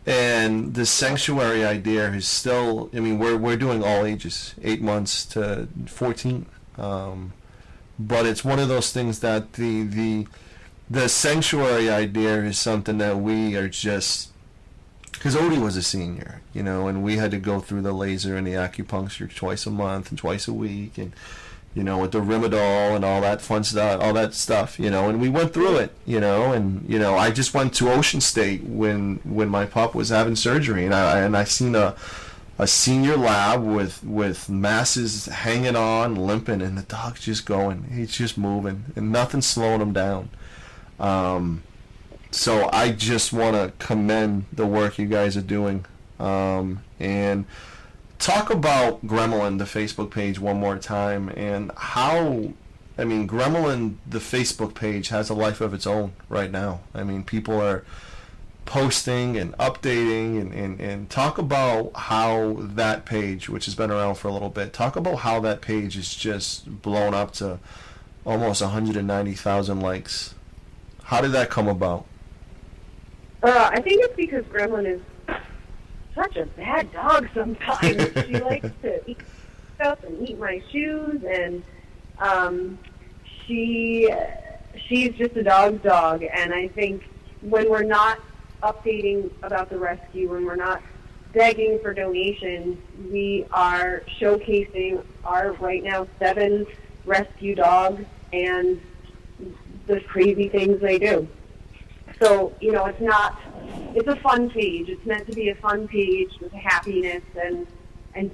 And the sanctuary idea is still, I mean, we're doing all ages, 8 months to 14. But it's one of those things that the sanctuary idea is something that we are just, because Odie was a senior, you know, and we had to go through the laser and the acupuncture twice a month and twice a week, and you know, with the Rimadol and all that fun stuff, you know, and we went through it, you know, and you know, I just went to Ocean State when my pup was having surgery, and I seen a senior lab with masses hanging on, limping, and the dog's just going, he's just moving, and nothing's slowing him down. So I just want to commend the work you guys are doing, and talk about Gremlin, the Facebook page, one more time, and how, I mean, Gremlin, the Facebook page, has a life of its own right now. I mean, people are posting and updating, and talk about how that page, which has been around for a little bit, talk about how that page is just blown up to almost 190,000 likes. How did that come about? I think it's because Gremlin is such a bad dog sometimes. She likes to eat stuff and eat my shoes, and she's just a dog's dog. And I think when we're not updating about the rescue, when we're not begging for donations, we are showcasing our right now 7 rescue dogs and the crazy things they do. So, you know, it's a fun page. It's meant to be a fun page with happiness and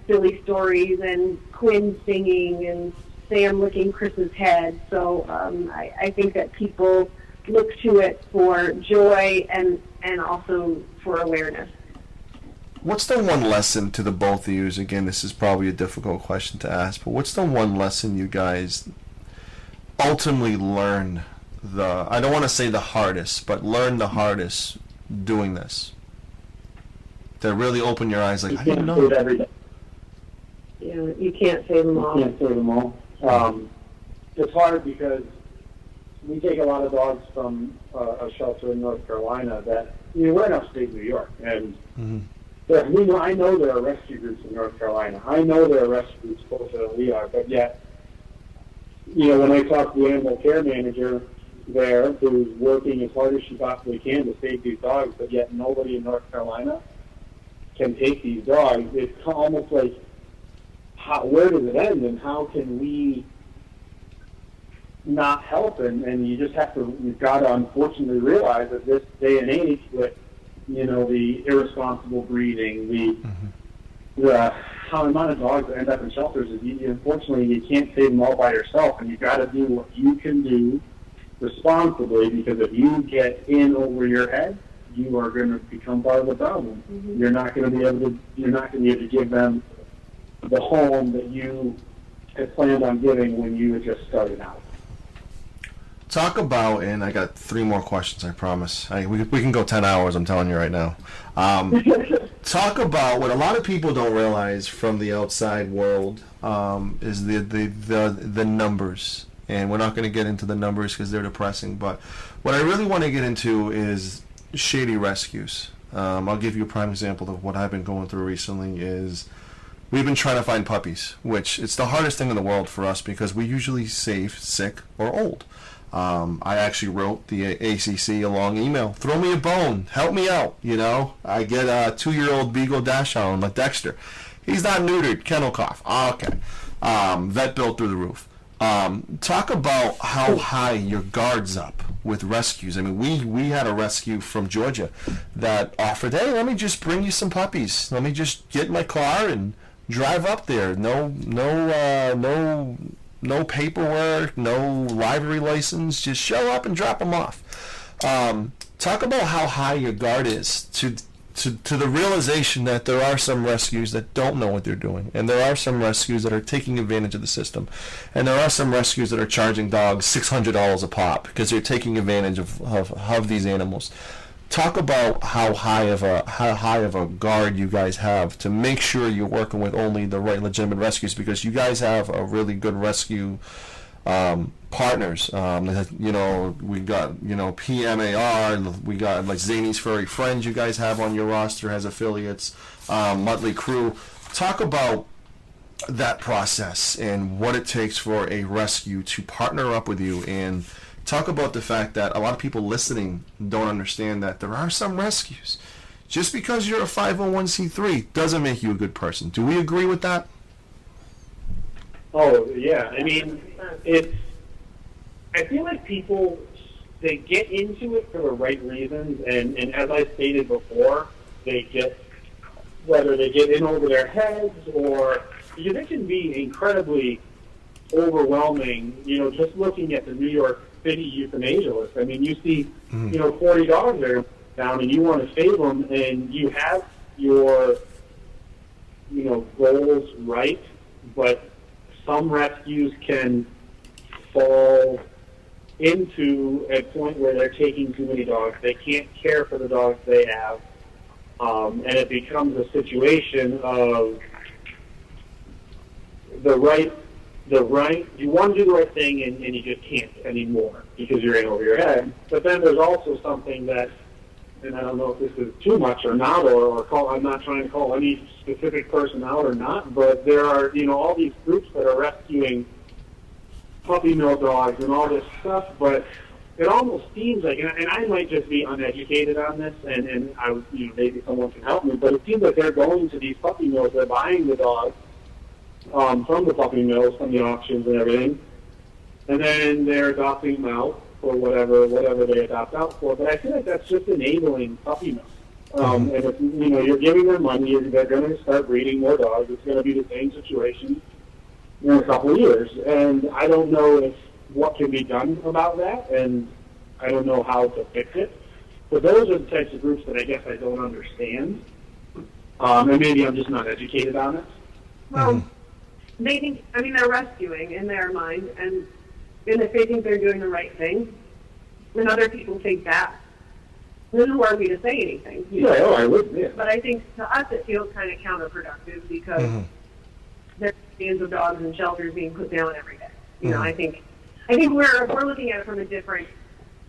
silly stories and Quinn singing and Sam licking Chris's head. So I think that people look to it for joy and also for awareness. What's the one lesson to the both of you? Again, this is probably a difficult question to ask, but what's the one lesson you guys ultimately learn I don't want to say the hardest, but learn the hardest doing this? To really open your eyes, like, I didn't know. Yeah, you can't save them all. You can't save them all. It's hard because we take a lot of dogs from a shelter in North Carolina that, you know, we're in upstate New York, and I know there are rescue groups in North Carolina. I know there are rescue groups closer than we are, but yet, you know, when I talk to the animal care manager there who's working as hard as she possibly can to save these dogs, but yet nobody in North Carolina can take these dogs, it's almost like, where does it end, and how can we not help? And you've got to unfortunately realize that this day and age, with, you know, the irresponsible breeding, how the amount of dogs that end up in shelters is, unfortunately, you can't save them all by yourself, and you've got to do what you can do responsibly, because if you get in over your head, you are going to become part of the problem. You're not going to be able to give them the home that you had planned on giving when you had just started out. Talk about, and I got 3 more questions, I promise. We can go 10 hours, I'm telling you right now. Talk about what a lot of people don't realize from the outside world is the numbers. And we're not going to get into the numbers because they're depressing. But what I really want to get into is shady rescues. I'll give you a prime example of what I've been going through recently is we've been trying to find puppies, which it's the hardest thing in the world for us because we usually save sick or old. I actually wrote the ACC a long email. Throw me a bone. Help me out, you know. I get a 2-year-old Beagle Dachshund like Dexter. He's not neutered. Kennel cough. Okay. Vet bill through the roof. Talk about how high your guard's up with rescues. I mean, we had a rescue from Georgia that offered, hey, let me just bring you some puppies. Let me just get in my car and drive up there. No paperwork, no livery license. Just show up and drop them off. Talk about how high your guard is to the realization that there are some rescues that don't know what they're doing, and there are some rescues that are taking advantage of the system, and there are some rescues that are charging dogs $600 a pop because they're taking advantage of these animals. Talk about how high of a guard you guys have to make sure you're working with only the right legitimate rescues, because you guys have a really good rescue partners. We got PMAR. We got like Zany's Furry Friends. You guys have on your roster as affiliates. Mudley Crew. Talk about that process and what it takes for a rescue to partner up with you, and talk about the fact that a lot of people listening don't understand that there are some rescues. Just because you're a 501c3 doesn't make you a good person. Do we agree with that? Oh, yeah. I mean, I feel like people, they get into it for the right reasons, and as I stated before, whether they get in over their heads or, because it can be incredibly overwhelming, just looking at the New York City euthanasia list. I mean, you see, 40 dogs are down and you want to save them, and you have your, goals right, but some rescues can fall into a point where they're taking too many dogs. They can't care for the dogs they have, and it becomes a situation of you want to do the right thing and you just can't anymore because you're in over your head. But then there's also something that, and I don't know if this is too much or not, I'm not trying to call any specific person out or not, but there are, all these groups that are rescuing puppy mill dogs and all this stuff, but it almost seems like, and I might just be uneducated on this, and I, maybe someone can help me, but it seems like they're going to these puppy mills, they're buying the dogs from the puppy mills, from the auctions and everything, and then they're adopting them out for whatever they adopt out for. But I feel like that's just enabling puppy mills. And if you're giving them money, they're going to start breeding more dogs. It's going to be the same situation in a couple of years. And I don't know what can be done about that, and I don't know how to fix it. But those are the types of groups that I guess I don't understand. And maybe I'm just not educated on it. Well, they think, they're rescuing in their mind, and if they think they're doing the right thing, and other people think that, then who are we to say anything? I would, yeah. But I think to us it feels kind of counterproductive because there's millions of dogs in shelters being put down every day. I think we're looking at it from a different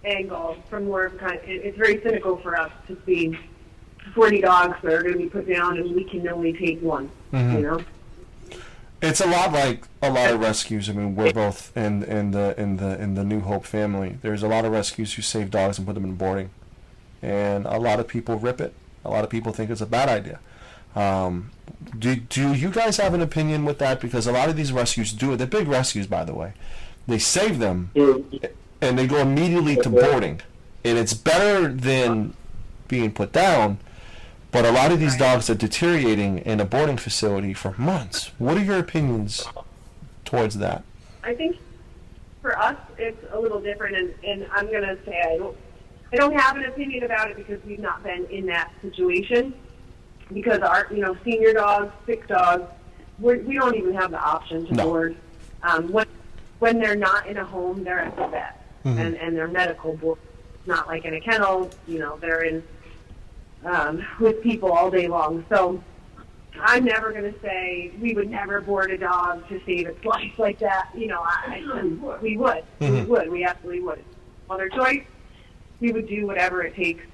angle, from more kind of, it's very cynical for us to see 40 dogs that are going to be put down and we can only take one. It's a lot like a lot of rescues. We're both in the New Hope family. There's a lot of rescues who save dogs and put them in boarding, and a lot of people rip it. A lot of people think it's a bad idea. Do you guys have an opinion with that? Because a lot of these rescues do it. They're big rescues, by the way. They save them, and they go immediately to boarding, and it's better than being put down. But a lot of these dogs are deteriorating in a boarding facility for months. What are your opinions towards that? I think for us it's a little different, and I'm going to say I don't have an opinion about it because we've not been in that situation. Because our senior dogs, sick dogs, we don't even have the option to board. When they're not in a home, they're at the vet, and they're medical board. Not like in a kennel, they're in. With people all day long. So I'm never going to say we would never board a dog to save its life like that. We would. We would. We absolutely would. On their choice, we would do whatever it takes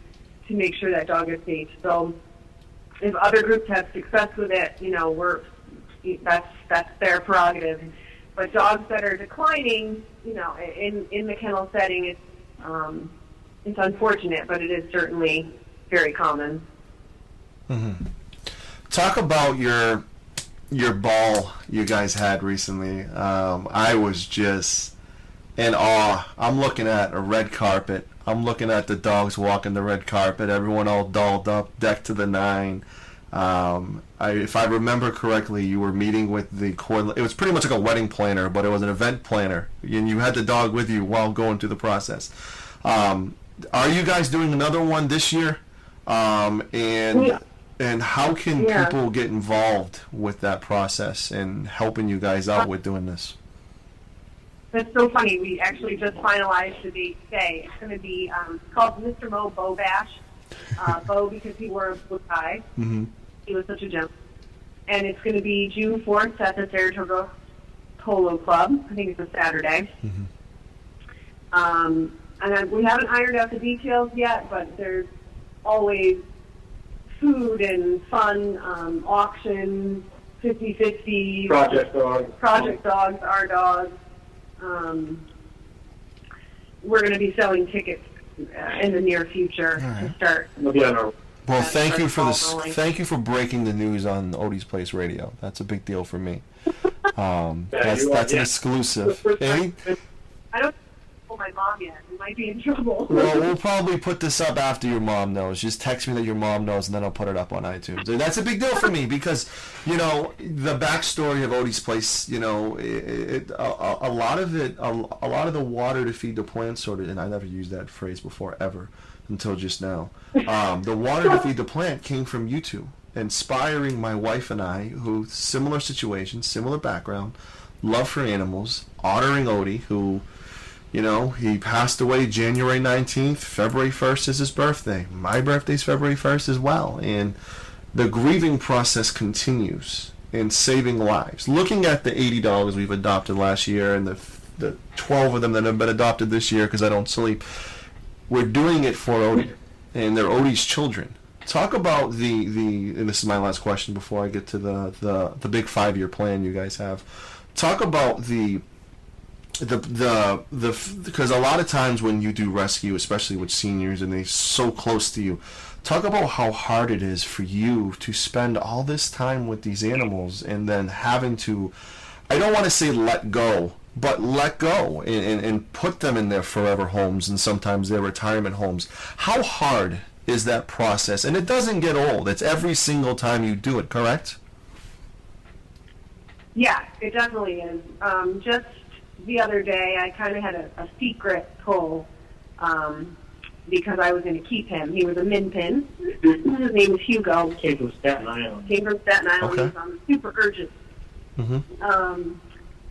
to make sure that dog is safe. So if other groups have success with it, that's their prerogative. But dogs that are declining, in the kennel setting, it's unfortunate, but it is certainly very common. Talk about your ball you guys had recently. I was just in awe. I'm looking at a red carpet. I'm looking at the dogs walking the red carpet. Everyone all dolled up, decked to the nine. If I remember correctly, you were meeting with the it was pretty much like a wedding planner, but it was an event planner, and you had the dog with you while going through the process. Are you guys doing another one this year? And how can people get involved with that process and helping you guys out with doing this? That's so funny. We actually just finalized the date today. It's going to be called Mr. Mo Bo Bash. Bo because he wore a blue tie. He was such a gem. And it's going to be June 4th at the Saratoga polo club. I think it's a Saturday. And we haven't ironed out the details yet, but there's always food and fun, auctions, 50-50. Project dogs, our dogs. We're going to be selling tickets in the near future to start. We'll be on our. Well, thank you for this. Thank you for breaking the news on Odies Place Radio. That's a big deal for me. That's an exclusive. I don't tell my mom yet. We might be in trouble. Well, we'll probably put this up after your mom knows. Just text me that your mom knows, and then I'll put it up on iTunes. That's a big deal for me because, you know, the backstory of Odies Place, you know, a lot of the water to feed the plants sort of, and I never used that phrase before ever until just now. The water to feed the plant came from you two, inspiring my wife and I, who similar situation, similar background, love for animals, honoring Odie, who, you know, he passed away January 19th. February 1st is his birthday. My birthday's February 1st as well. And the grieving process continues in saving lives. Looking at the 80 dogs we've adopted last year and the 12 of them that have been adopted this year because I don't sleep, we're doing it for Odie, and they're Odie's children. Talk about and this is my last question before I get to the big 5-year plan you guys have. Talk about because a lot of times when you do rescue, especially with seniors and they're so close to you, talk about how hard it is for you to spend all this time with these animals and then having to, I don't want to say let go, but let go and put them in their forever homes and sometimes their retirement homes. How hard is that process? And it doesn't get old. It's every single time you do it, correct? Yeah, it definitely is. Just the other day, I kind of had a secret pull because I was going to keep him. He was a min pin. His name was Hugo. Came from Staten Island. Okay. He was super urgent.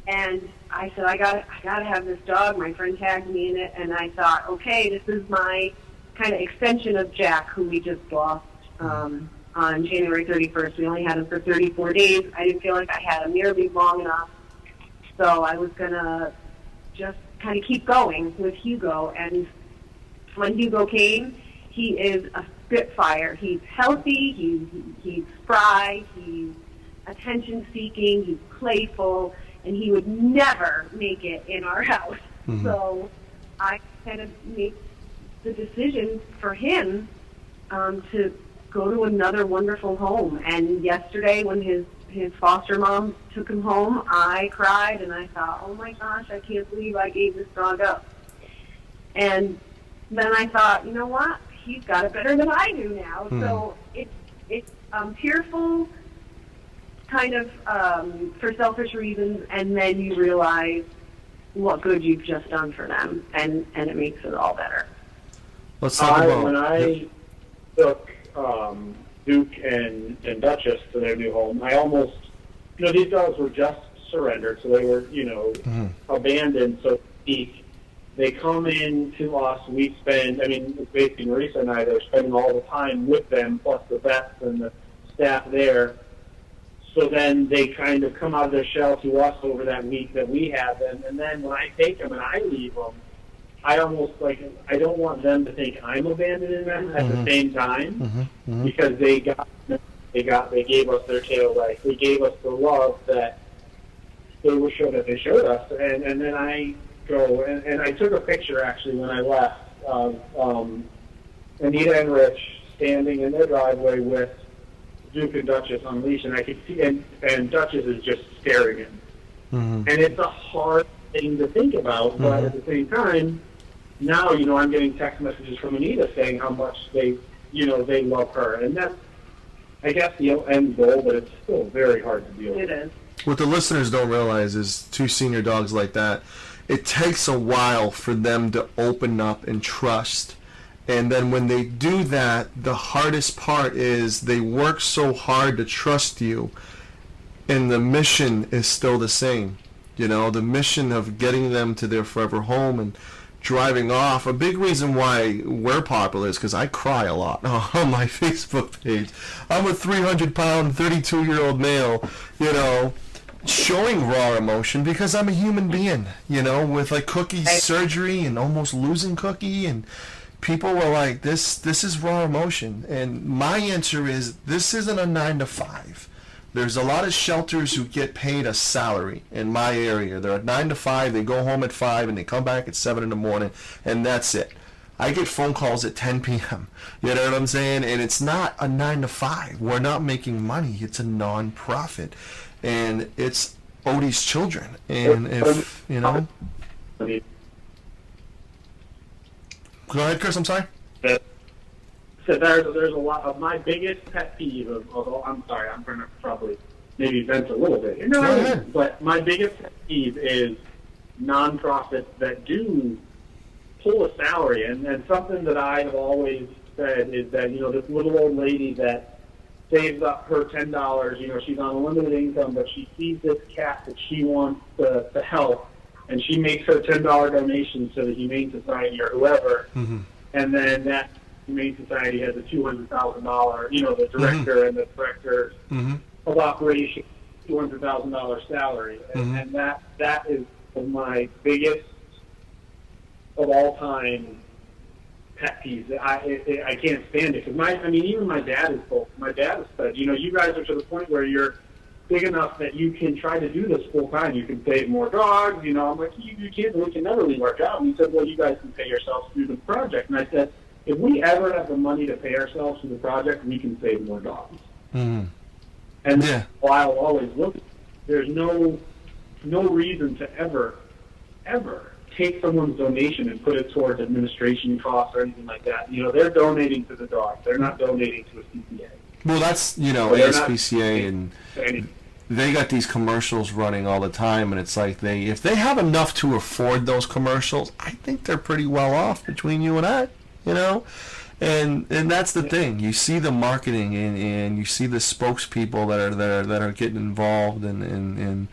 And I said, I gotta have this dog. My friend tagged me in it, and I thought, okay, this is my kind of extension of Jack, who we just lost on January 31st. We only had him for 34 days. I didn't feel like I had him nearly long enough, so I was gonna just kind of keep going with Hugo. And when Hugo came, he is a spitfire. He's healthy. He's spry. He's attention-seeking. He's playful. And he would never make it in our house. So I kind of made the decision for him to go to another wonderful home. And yesterday when his foster mom took him home, I cried and I thought, oh my gosh, I can't believe I gave this dog up. And then I thought, you know what? He's got it better than I do now. So it's tearful, kind of for selfish reasons, and then you realize what good you've just done for them, and it makes it all better. Let's talk about when I took Duke and Duchess to their new home, I almost, these dogs were just surrendered, so they were, abandoned, so to speak. They come in to us, we spend, basically Mariesa and I, they're spending all the time with them, plus the vets and the staff there. So then they kind of come out of their shell to us over that week that we have them. And then when I take them and I leave them, I almost I don't want them to think I'm abandoning them at the same time because they gave us their tail life. They gave us the love that they showed us. And then I go, and I took a picture actually when I left of Anita and Rich standing in their driveway with Duke and Duchess on leash, and I could see, and Duchess is just staring at me. And it's a hard thing to think about, but at the same time, now, I'm getting text messages from Anita saying how much they love her. And that's, I guess, the end goal, but it's still very hard to deal with. It is. What the listeners don't realize is two senior dogs like that, it takes a while for them to open up and trust. And then when they do that, the hardest part is they work so hard to trust you, and the mission is still the same. The mission of getting them to their forever home and driving off. A big reason why we're popular is because I cry a lot on my Facebook page. I'm a 300-pound, 32-year-old male, showing raw emotion because I'm a human being, you know, with like Cookie's surgery and almost losing Cookie, and people were like, this is raw emotion. And my answer is, this isn't a 9 to 5. There's a lot of shelters who get paid a salary in my area. They're at 9 to 5, they go home at 5 and they come back at 7 in the morning, and that's it. I get phone calls at 10 p.m. You know what I'm saying? And it's not a 9 to 5. We're not making money. It's a non-profit. And it's Odies children. And if, you know... Go ahead, Chris, I'm sorry. So there's a lot of my biggest pet peeve of I'm sorry, I'm going to probably maybe vent a little bit. Go ahead. But my biggest pet peeve is nonprofits that do pull a salary, and something that I have always said is that, you know, this little old lady that saves up her $10, you know, she's on a limited income, but she sees this cat that she wants to help, and she makes her $10 donation to the Humane Society or whoever, and then that Humane Society has a $200,000, you know, the director and the director of operations, $200,000 salary, and that is my biggest of all time pet peeves. I can't stand it because even my dad is both. My dad has said, you know, you guys are to the point where you're big enough that you can try to do this full time. You can save more dogs. You know, I'm like, you can't. We can never leave our job. And he said, well, you guys can pay yourselves through the project. And I said, if we ever have the money to pay ourselves through the project, we can save more dogs. And I'll always look. There's no reason to ever take someone's donation and put it towards administration costs or anything like that. You know, they're donating to the dog. They're not donating to a CPA. Well, that's, you know, ASPCA, and they got these commercials running all the time, and it's like if they have enough to afford those commercials, I think they're pretty well off between you and I, you know? And that's the thing. You see the marketing and you see the spokespeople that are getting involved and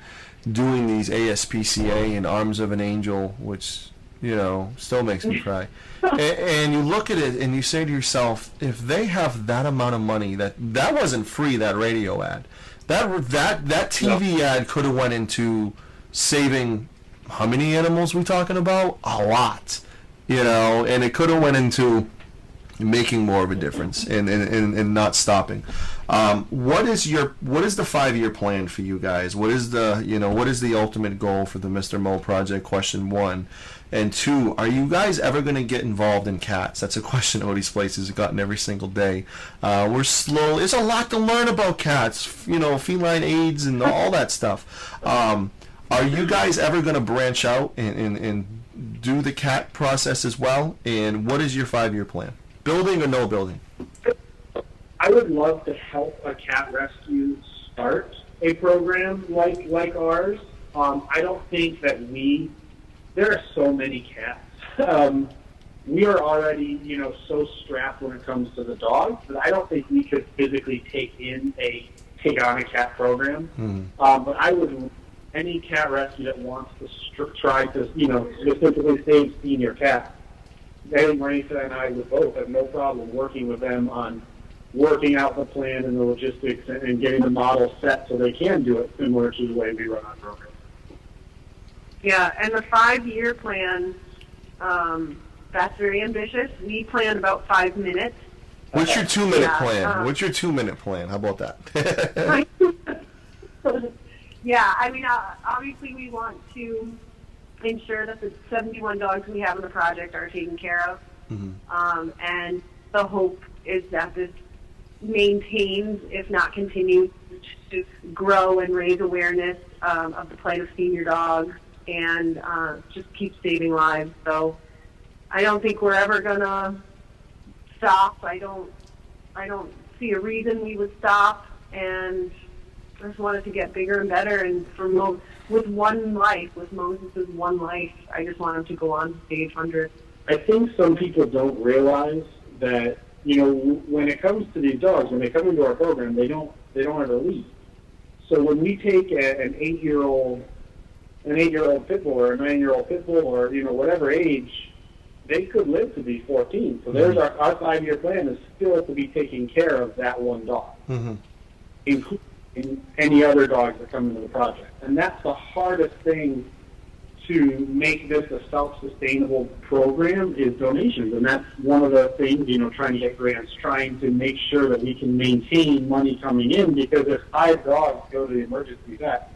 doing these ASPCA and Arms of an Angel, which, you know, still makes me cry. And you look at it and you say to yourself, if they have that amount of money, that wasn't free, that radio ad. That TV ad could have went into saving, how many animals we talking about? A lot. You know, and it could have went into making more of a difference and not stopping. What is the 5-year plan for you guys? What is the ultimate goal for the Mr. Mo project? Question 1. And 2, are you guys ever going to get involved in cats? That's a question Odies Place has gotten every single day. We're slow. There's a lot to learn about cats, you know, feline AIDS and all that stuff. Are you guys ever going to branch out and do the cat process as well? And what is your 5-year plan? Building or no building? I would love to help a cat rescue start a program like ours. I don't think that there are so many cats. We are already, you know, so strapped when it comes to the dogs that I don't think we could physically take on a cat program. But I would, any cat rescue that wants to try to, you know, specifically save senior cats, Mariesa and I would both have no problem working with them on working out the plan and the logistics and getting the model set so they can do it similar to the way we run our program. Yeah, and the 5-year plan, that's very ambitious. We plan about 5 minutes. What's your 2-minute plan? What's your 2-minute plan? How about that? Yeah, I mean, obviously we want to ensure that the 71 dogs we have in the project are taken care of. And the hope is that this maintains, if not continues, to grow and raise awareness of the plight of senior dogs and just keep saving lives. So I don't think we're ever going to stop. I don't see a reason we would stop, and I just want it to get bigger and better. And with one life, with Moses' one life, I just want him to go on to stage 100. I think some people don't realize that, you know, when it comes to these dogs, when they come into our program, they don't have a lease. So when we take an 8-year-old pit bull or a 9-year-old pit bull or, you know, whatever age, they could live to be 14. So there's our 5-year plan is still to be taking care of that one dog. any other dogs that come into the project. And that's the hardest thing to make this a self-sustainable program is donations. And that's one of the things, trying to get grants, trying to make sure that we can maintain money coming in, because if 5 dogs go to the emergency vet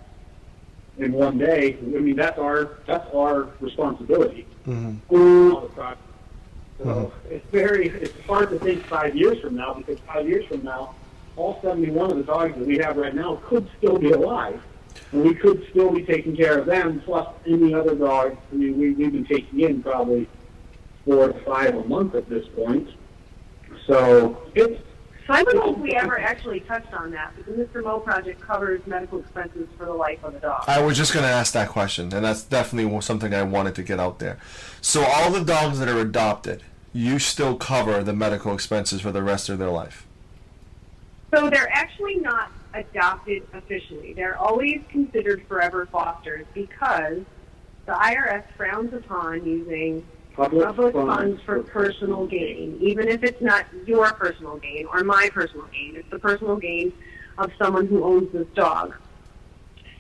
in one day, I mean, that's our responsibility. Mm-hmm. On the project. So it's hard to think 5 years from now, because 5 years from now, all 71 of the dogs that we have right now could still be alive. And we could still be taking care of them, plus any other dogs. I mean, we've been taking in probably 4 to 5 a month at this point. So it's... So I don't know if we ever actually touched on that, but the Mr. Mo project covers medical expenses for the life of the dog. I was just going to ask that question, and that's definitely something I wanted to get out there. So all the dogs that are adopted, you still cover the medical expenses for the rest of their life? So they're actually not adopted officially. They're always considered forever fosters because the IRS frowns upon using public funds for personal gain, even if it's not your personal gain or my personal gain. It's the personal gain of someone who owns this dog.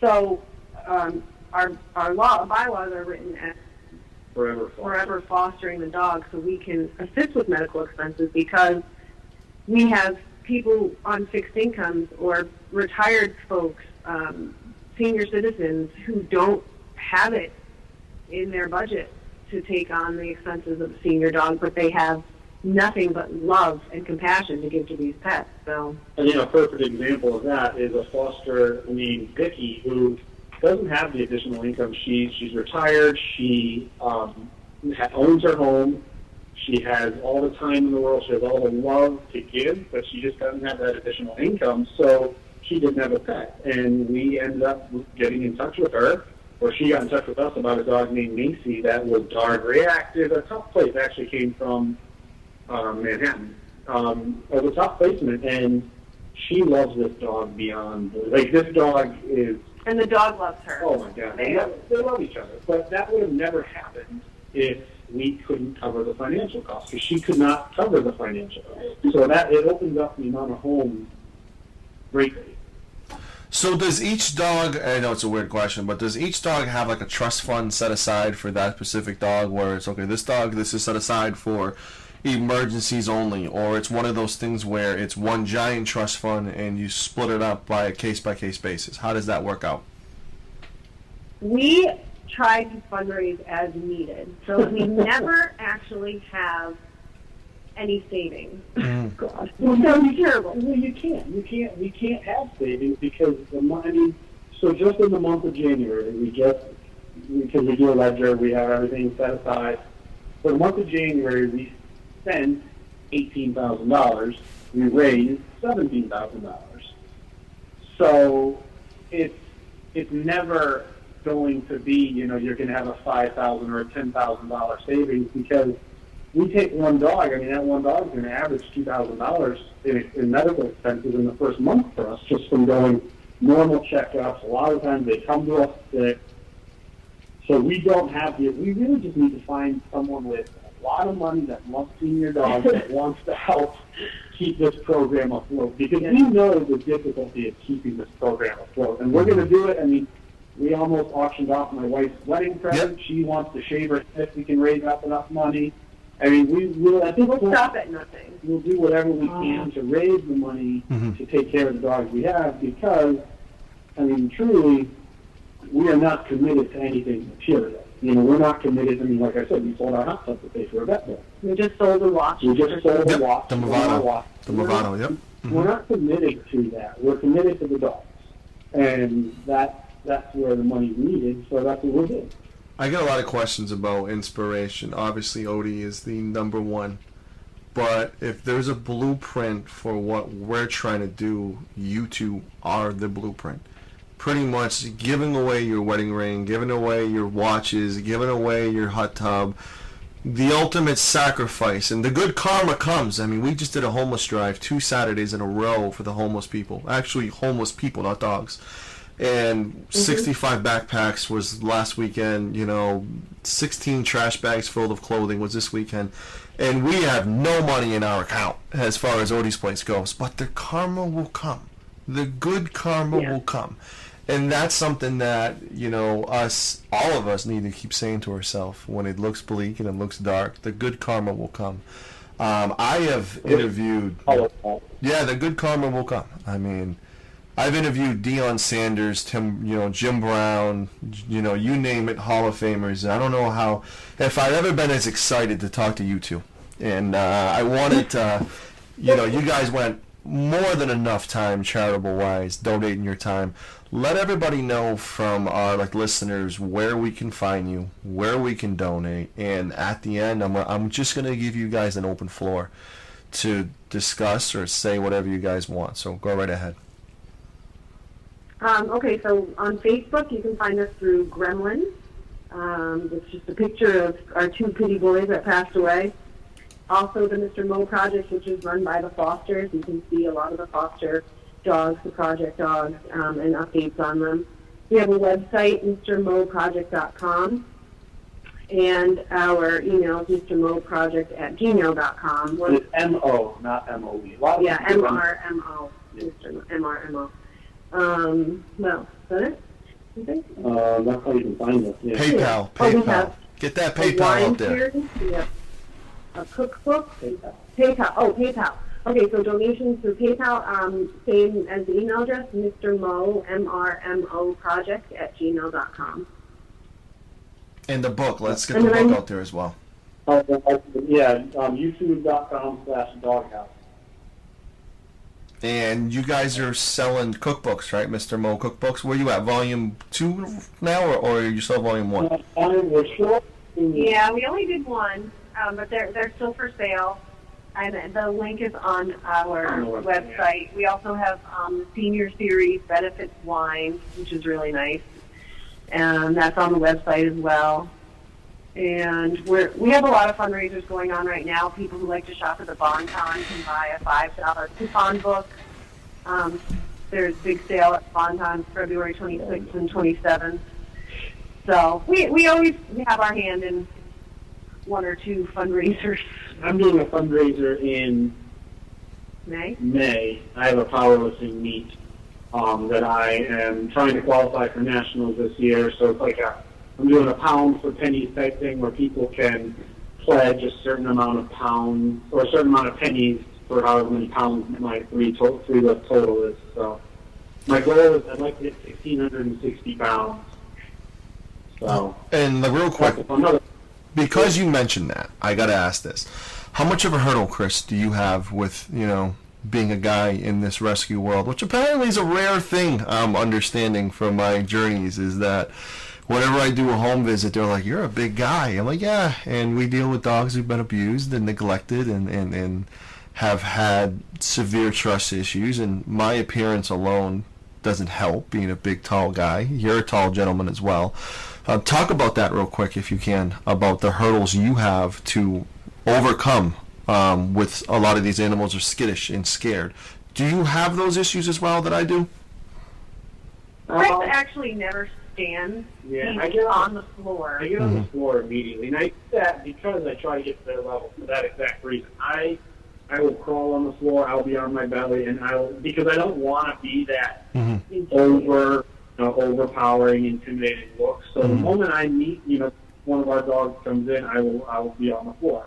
So our bylaws are written as forever fostering the dog, so we can assist with medical expenses because we have people on fixed incomes or retired folks, senior citizens who don't have it in their budget to take on the expenses of a senior dog, but they have nothing but love and compassion to give to these pets. So, and a perfect example of that is a foster named Vicky, who doesn't have the additional income. She's retired. She owns her home. She has all the time in the world. She has all the love to give, but she just doesn't have that additional income. So she didn't have a pet, and we ended up getting in touch with her. Or she got in touch with us about a dog named Macy that was dog reactive. A tough place actually came from Manhattan. It was a tough placement, and she loves this dog beyond. Like, this dog is... And the dog loves her. Oh, my God. They love each other. But that would have never happened if we couldn't cover the financial costs, because she could not cover the financial costs. So that it opens up the amount of homes greatly. So does each dog, I know it's a weird question, but does each dog have like a trust fund set aside for that specific dog where it's, okay, this dog, this is set aside for emergencies only, or it's one of those things where it's one giant trust fund and you split it up by a case-by-case basis? How does that work out? We try to fundraise as needed, so we never actually have any savings. God, it sounds terrible. Well, you can't. We can't have savings because the money. So just in the month of January, because we do a ledger, we have everything set aside. For the month of January, we spent $18,000. We raised $17,000. So it's never going to be, you're going to have a $5,000 or a $10,000 savings, because we take one dog. I mean, that one dog is going to average $2,000 in medical expenses in the first month for us, just from going normal checkups. A lot of times they come to us sick. So we don't have we really just need to find someone with a lot of money that loves senior dogs that wants to help keep this program afloat, because we know the difficulty of keeping this program afloat. And we're going to do it. I mean, we almost auctioned off my wife's wedding present. Yep. She wants to shave her head if we can raise up enough money. I mean, we'll stop at nothing. We'll do whatever we can to raise the money to take care of the dogs we have, because, I mean, truly, we are not committed to anything material. We're not committed. I mean, like I said, we sold our hot tub to pay for a vet bill. We just sold a watch. We just sold a watch. The Movado, yep. We're not committed to that. We're committed to the dogs. And that's where the money's needed, so that's what we're doing. I get a lot of questions about inspiration. Obviously, Odie is the number one. But if there's a blueprint for what we're trying to do, you two are the blueprint. Pretty much giving away your wedding ring, giving away your watches, giving away your hot tub, the ultimate sacrifice. And the good karma comes. I mean, we just did a homeless drive 2 Saturdays in a row for the homeless people. Actually, homeless people, not dogs. And 65 backpacks was last weekend, 16 trash bags full of clothing was this weekend. And we have no money in our account as far as Odie's place goes. But the karma will come. the good karma will come. And that's something that, all of us need to keep saying to ourselves when it looks bleak and it looks dark, the good karma will come. I have interviewed... Yeah, the good karma will come. I mean, I've interviewed Deion Sanders, Jim Brown, you name it, Hall of Famers. I don't know if I've ever been as excited to talk to you two. And I wanted to, you guys went more than enough time charitable-wise, donating your time. Let everybody know from our listeners where we can find you, where we can donate, and at the end, I'm just going to give you guys an open floor to discuss or say whatever you guys want. So go right ahead. Okay, so on Facebook, you can find us through Gremlins. It's just a picture of our two kitty boys that passed away. Also, the Mr. Mo Project, which is run by the Fosters. You can see a lot of the foster dogs, the project dogs, and updates on them. We have a website, mrmoproject.com, and our email is mrmoproject@gmail.com. It's M-O, not M-O-E. Yeah, M-R-M-O, Mr. M-R-M-O. Well, is that it? You think? That's how you can find us. Yeah. PayPal. Oh, we have Get that a PayPal wine out there. series. We have a cookbook. PayPal. Oh, PayPal. Okay, so donations through PayPal, same as the email address, Mr. Mo, M-R-M-O project @gmail.com. And the book. Let's get the book out there as well. YouTube.com/doghouse. And you guys are selling cookbooks, right, Mr. Mo Cookbooks? Where you at, volume 2 now, or are you still volume 1? We're short. Yeah, we only did one, but they're still for sale. And the link is on our website. We also have the senior series, Benefits Wine, which is really nice. And that's on the website as well. And we have a lot of fundraisers going on right now. People who like to shop at the Bon Ton can buy a $5 coupon book. There's a big sale at Bon Ton February 26th and 27th. So we always have our hand in one or two fundraisers. I'm doing a fundraiser in May. I have a powerlifting meet that I am trying to qualify for nationals this year. So it's like I'm doing a pound for pennies type thing where people can pledge a certain amount of pounds or a certain amount of pennies for however many pounds my free lift total is. So my goal is I'd like to hit 1,660 pounds. So and real quick, because you mentioned that, I got to ask this. How much of a hurdle, Chris, do you have with, being a guy in this rescue world, which apparently is a rare thing I'm understanding from my journeys, is that whenever I do a home visit, they're like, you're a big guy. I'm like, yeah. And we deal with dogs who've been abused and neglected and have had severe trust issues. And my appearance alone doesn't help, being a big, tall guy. You're a tall gentleman as well. Talk about that real quick, if you can, about the hurdles you have to overcome with a lot of these animals are skittish and scared. Do you have those issues as well that I do? Chris actually never stands. Yeah, He's I get on the floor. I get on the floor immediately, and I do that because I try to get to their level for that exact reason. I will crawl on the floor. I'll be on my belly, and because I don't want to be that overpowering, intimidating look. So the moment I meet, one of our dogs comes in, I will be on the floor,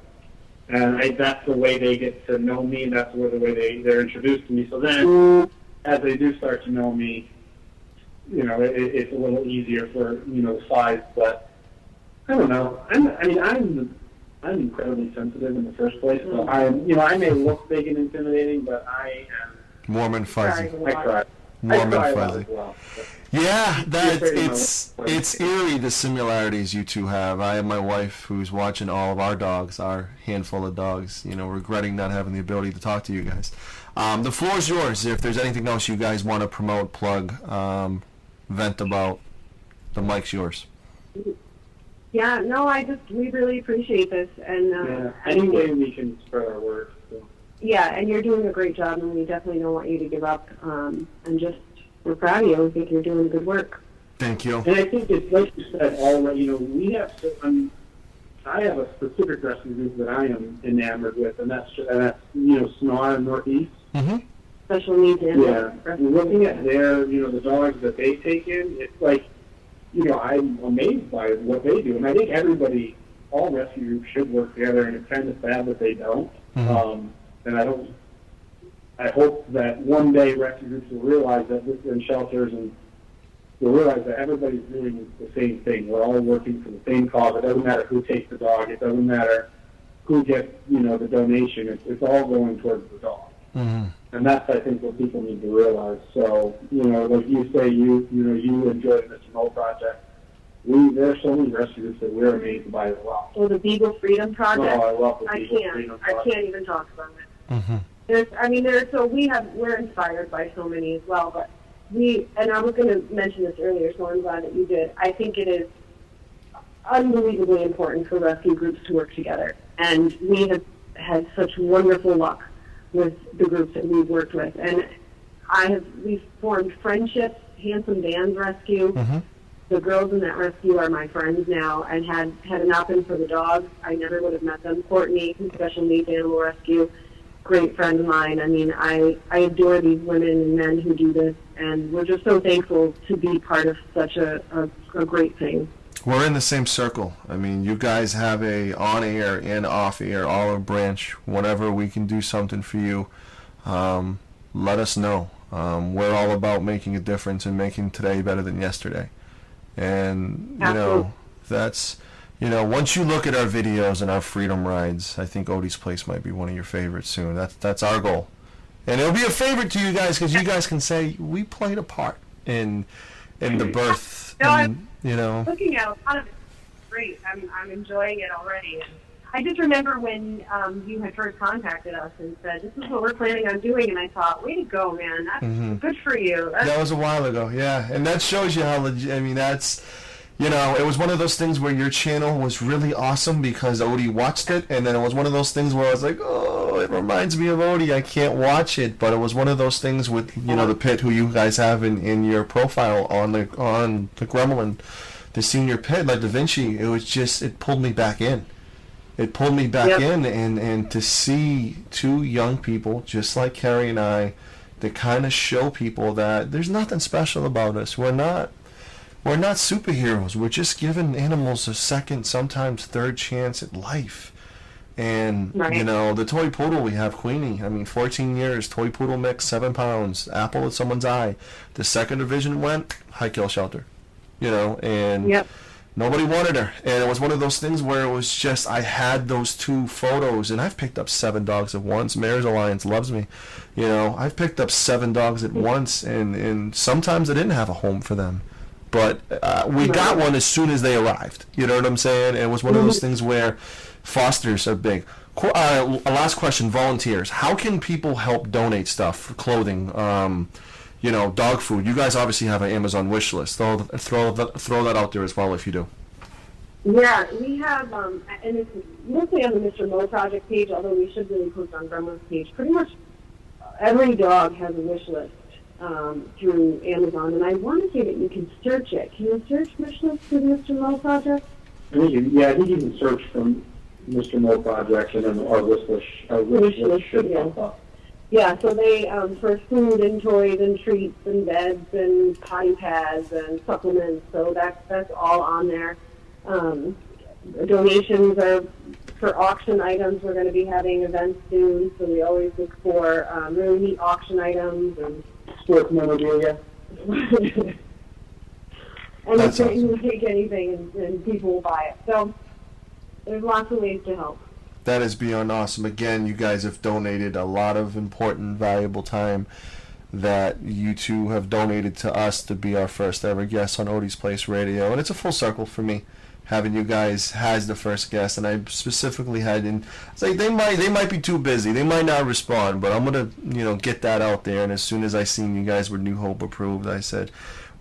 and that's the way they get to know me, and that's the way they're introduced to me. So then, as they do start to know me, it's a little easier for the size. But I don't know. I'm incredibly sensitive in the first place. So I may look big and intimidating, but I am warm and fuzzy. I cry. Warm and fuzzy. Well, yeah, it's eerie, the similarities you two have. I have my wife who's watching all of our dogs, our handful of dogs, regretting not having the ability to talk to you guys. The floor is yours. If there's anything else you guys want to promote, plug, vent about, the mic's yours. Yeah, no, we really appreciate this. And any way we can spread our word. So. Yeah, and you're doing a great job, and we definitely don't want you to give up. We're proud of you. We think you're doing good work. Thank you. And I think it's like you said already. We have. I have a specific rescue group that I am enamored with, and that's Sonora Northeast. Mm-hmm. special needs animals. Yeah, and looking at their, the dogs that they take in, it's like, I'm amazed by what they do. And I think all rescue groups should work together, and it's kind of sad that they don't. Mm-hmm. And I hope that one day rescue groups will realize that in shelters, and will realize that everybody's doing the same thing. We're all working for the same cause. It doesn't matter who takes the dog. It doesn't matter who gets, the donation. It's all going towards the dog. Mm-hmm. And that's, I think, what people need to realize. So, like you say, you enjoy the Mr. Mo project. There are so many rescue groups that we're amazed by as well. Well, the Beagle Freedom Project. Oh, I love the Beagle Freedom Project. I can't even talk about it. Mm-hmm. We're inspired by so many as well, but and I was going to mention this earlier, so I'm glad that you did. I think it is unbelievably important for rescue groups to work together, and we have had such wonderful luck with the groups that we've worked with, and we've formed friendships. Handsome Dan's Rescue. Mm-hmm. The girls in that rescue are my friends now, and had it not been for the dogs, I never would have met them. Courtney from Special Needs Animal Rescue, great friend of mine. I mean, I adore these women and men who do this, and we're just so thankful to be part of such a great thing. We're in the same circle. I mean, you guys have a on-air and off-air olive branch. Whenever we can do something for you, let us know. We're all about making a difference and making today better than yesterday. And, that's, once you look at our videos and our freedom rides, I think Odie's Place might be one of your favorites soon. That's our goal. And it'll be a favorite to you guys because you guys can say, we played a part in the birth. Looking at a lot of it's great. I'm enjoying it already. And I just remember when you had first contacted us and said, this is what we're planning on doing, and I thought, way to go, man. That's good for you. That was a while ago, yeah. And that shows you how legit, that's, it was one of those things where your channel was really awesome because Odie watched it, and then it was one of those things where I was like, oh, it reminds me of Odie. I can't watch it, but it was one of those things with, the pit who you guys have in your profile on the Gremlin, the senior pit, like Da Vinci. It was just, it pulled me back in. It pulled me back in, and to see two young people, just like Carrie and I, that kind of show people that there's nothing special about us. We're not superheroes. We're just giving animals a second, sometimes third chance at life. And, the toy poodle we have, Queenie, 14 years, toy poodle mix, 7 pounds, apple at someone's eye. The second division went, high kill shelter, and nobody wanted her. And it was one of those things where it was just, I had those 2 photos, and I've picked up 7 dogs at once. Mayor's Alliance loves me. I've picked up 7 dogs at once, and sometimes I didn't have a home for them. But we got one as soon as they arrived. You know what I'm saying? And it was one of those things where fosters are big. Last question, volunteers. How can people help donate stuff, clothing, dog food? You guys obviously have an Amazon wish list. Throw that out there as well if you do. Yeah, we have, and it's mostly on the Mr. Mo Project page, although we should really post on Gremlin's page. Pretty much every dog has a wish list through Amazon, and I want to say that you can search it. Can you search wish list for the Mr. Mo Project? I think you can search from Mr. Mo Project, and then our wish list should pop up. Yeah, so they, for food and toys and treats and beds and potty pads and supplements, so that's all on there. Donations are for auction items. We're going to be having events soon, so we always look for really neat auction items and sports memorabilia. And That's you can take anything and people will buy it. So there's lots of ways to help. That is beyond awesome. Again, you guys have donated a lot of important, valuable time that you two have donated to us to be our first ever guest on Odies Place Radio. And it's a full circle for me, having you guys as the first guest. And I specifically had in, it's like they might be too busy. They might not respond, but I'm going to, get that out there. And as soon as I seen you guys were New Hope approved, I said,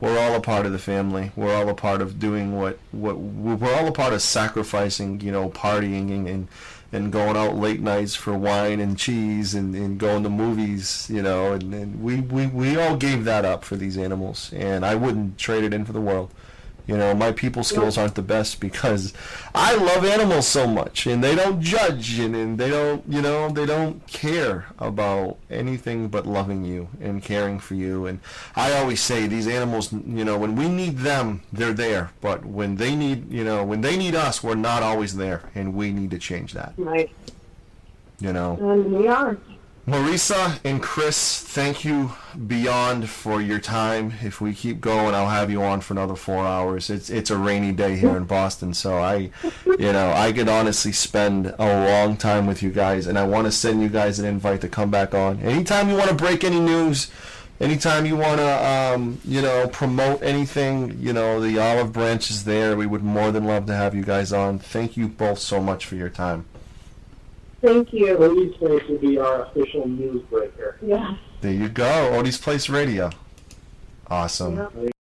we're all a part of the family. We're all a part of doing what we're all a part of sacrificing, partying and going out late nights for wine and cheese and going to movies, and we all gave that up for these animals, and I wouldn't trade it in for the world. You know, my people skills aren't the best because I love animals so much, and they don't judge, and they don't, you know, they don't care about anything but loving you and caring for you. And I always say these animals, you know, when we need them, they're there, but when they need, you know, when they need us, we're not always there, and we need to change that. Right. You know. And we are. Mariesa and Chris, thank you beyond for your time. If we keep going, I'll have you on for another 4 hours. It's a rainy day here in Boston, so I could honestly spend a long time with you guys, and I want to send you guys an invite to come back on. Anytime you want to break any news, anytime you want to, promote anything, the olive branch is there. We would more than love to have you guys on. Thank you both so much for your time. Thank you. Odies Place will be our official newsbreaker. Yeah. There you go. Odies Place Radio. Awesome. Yep.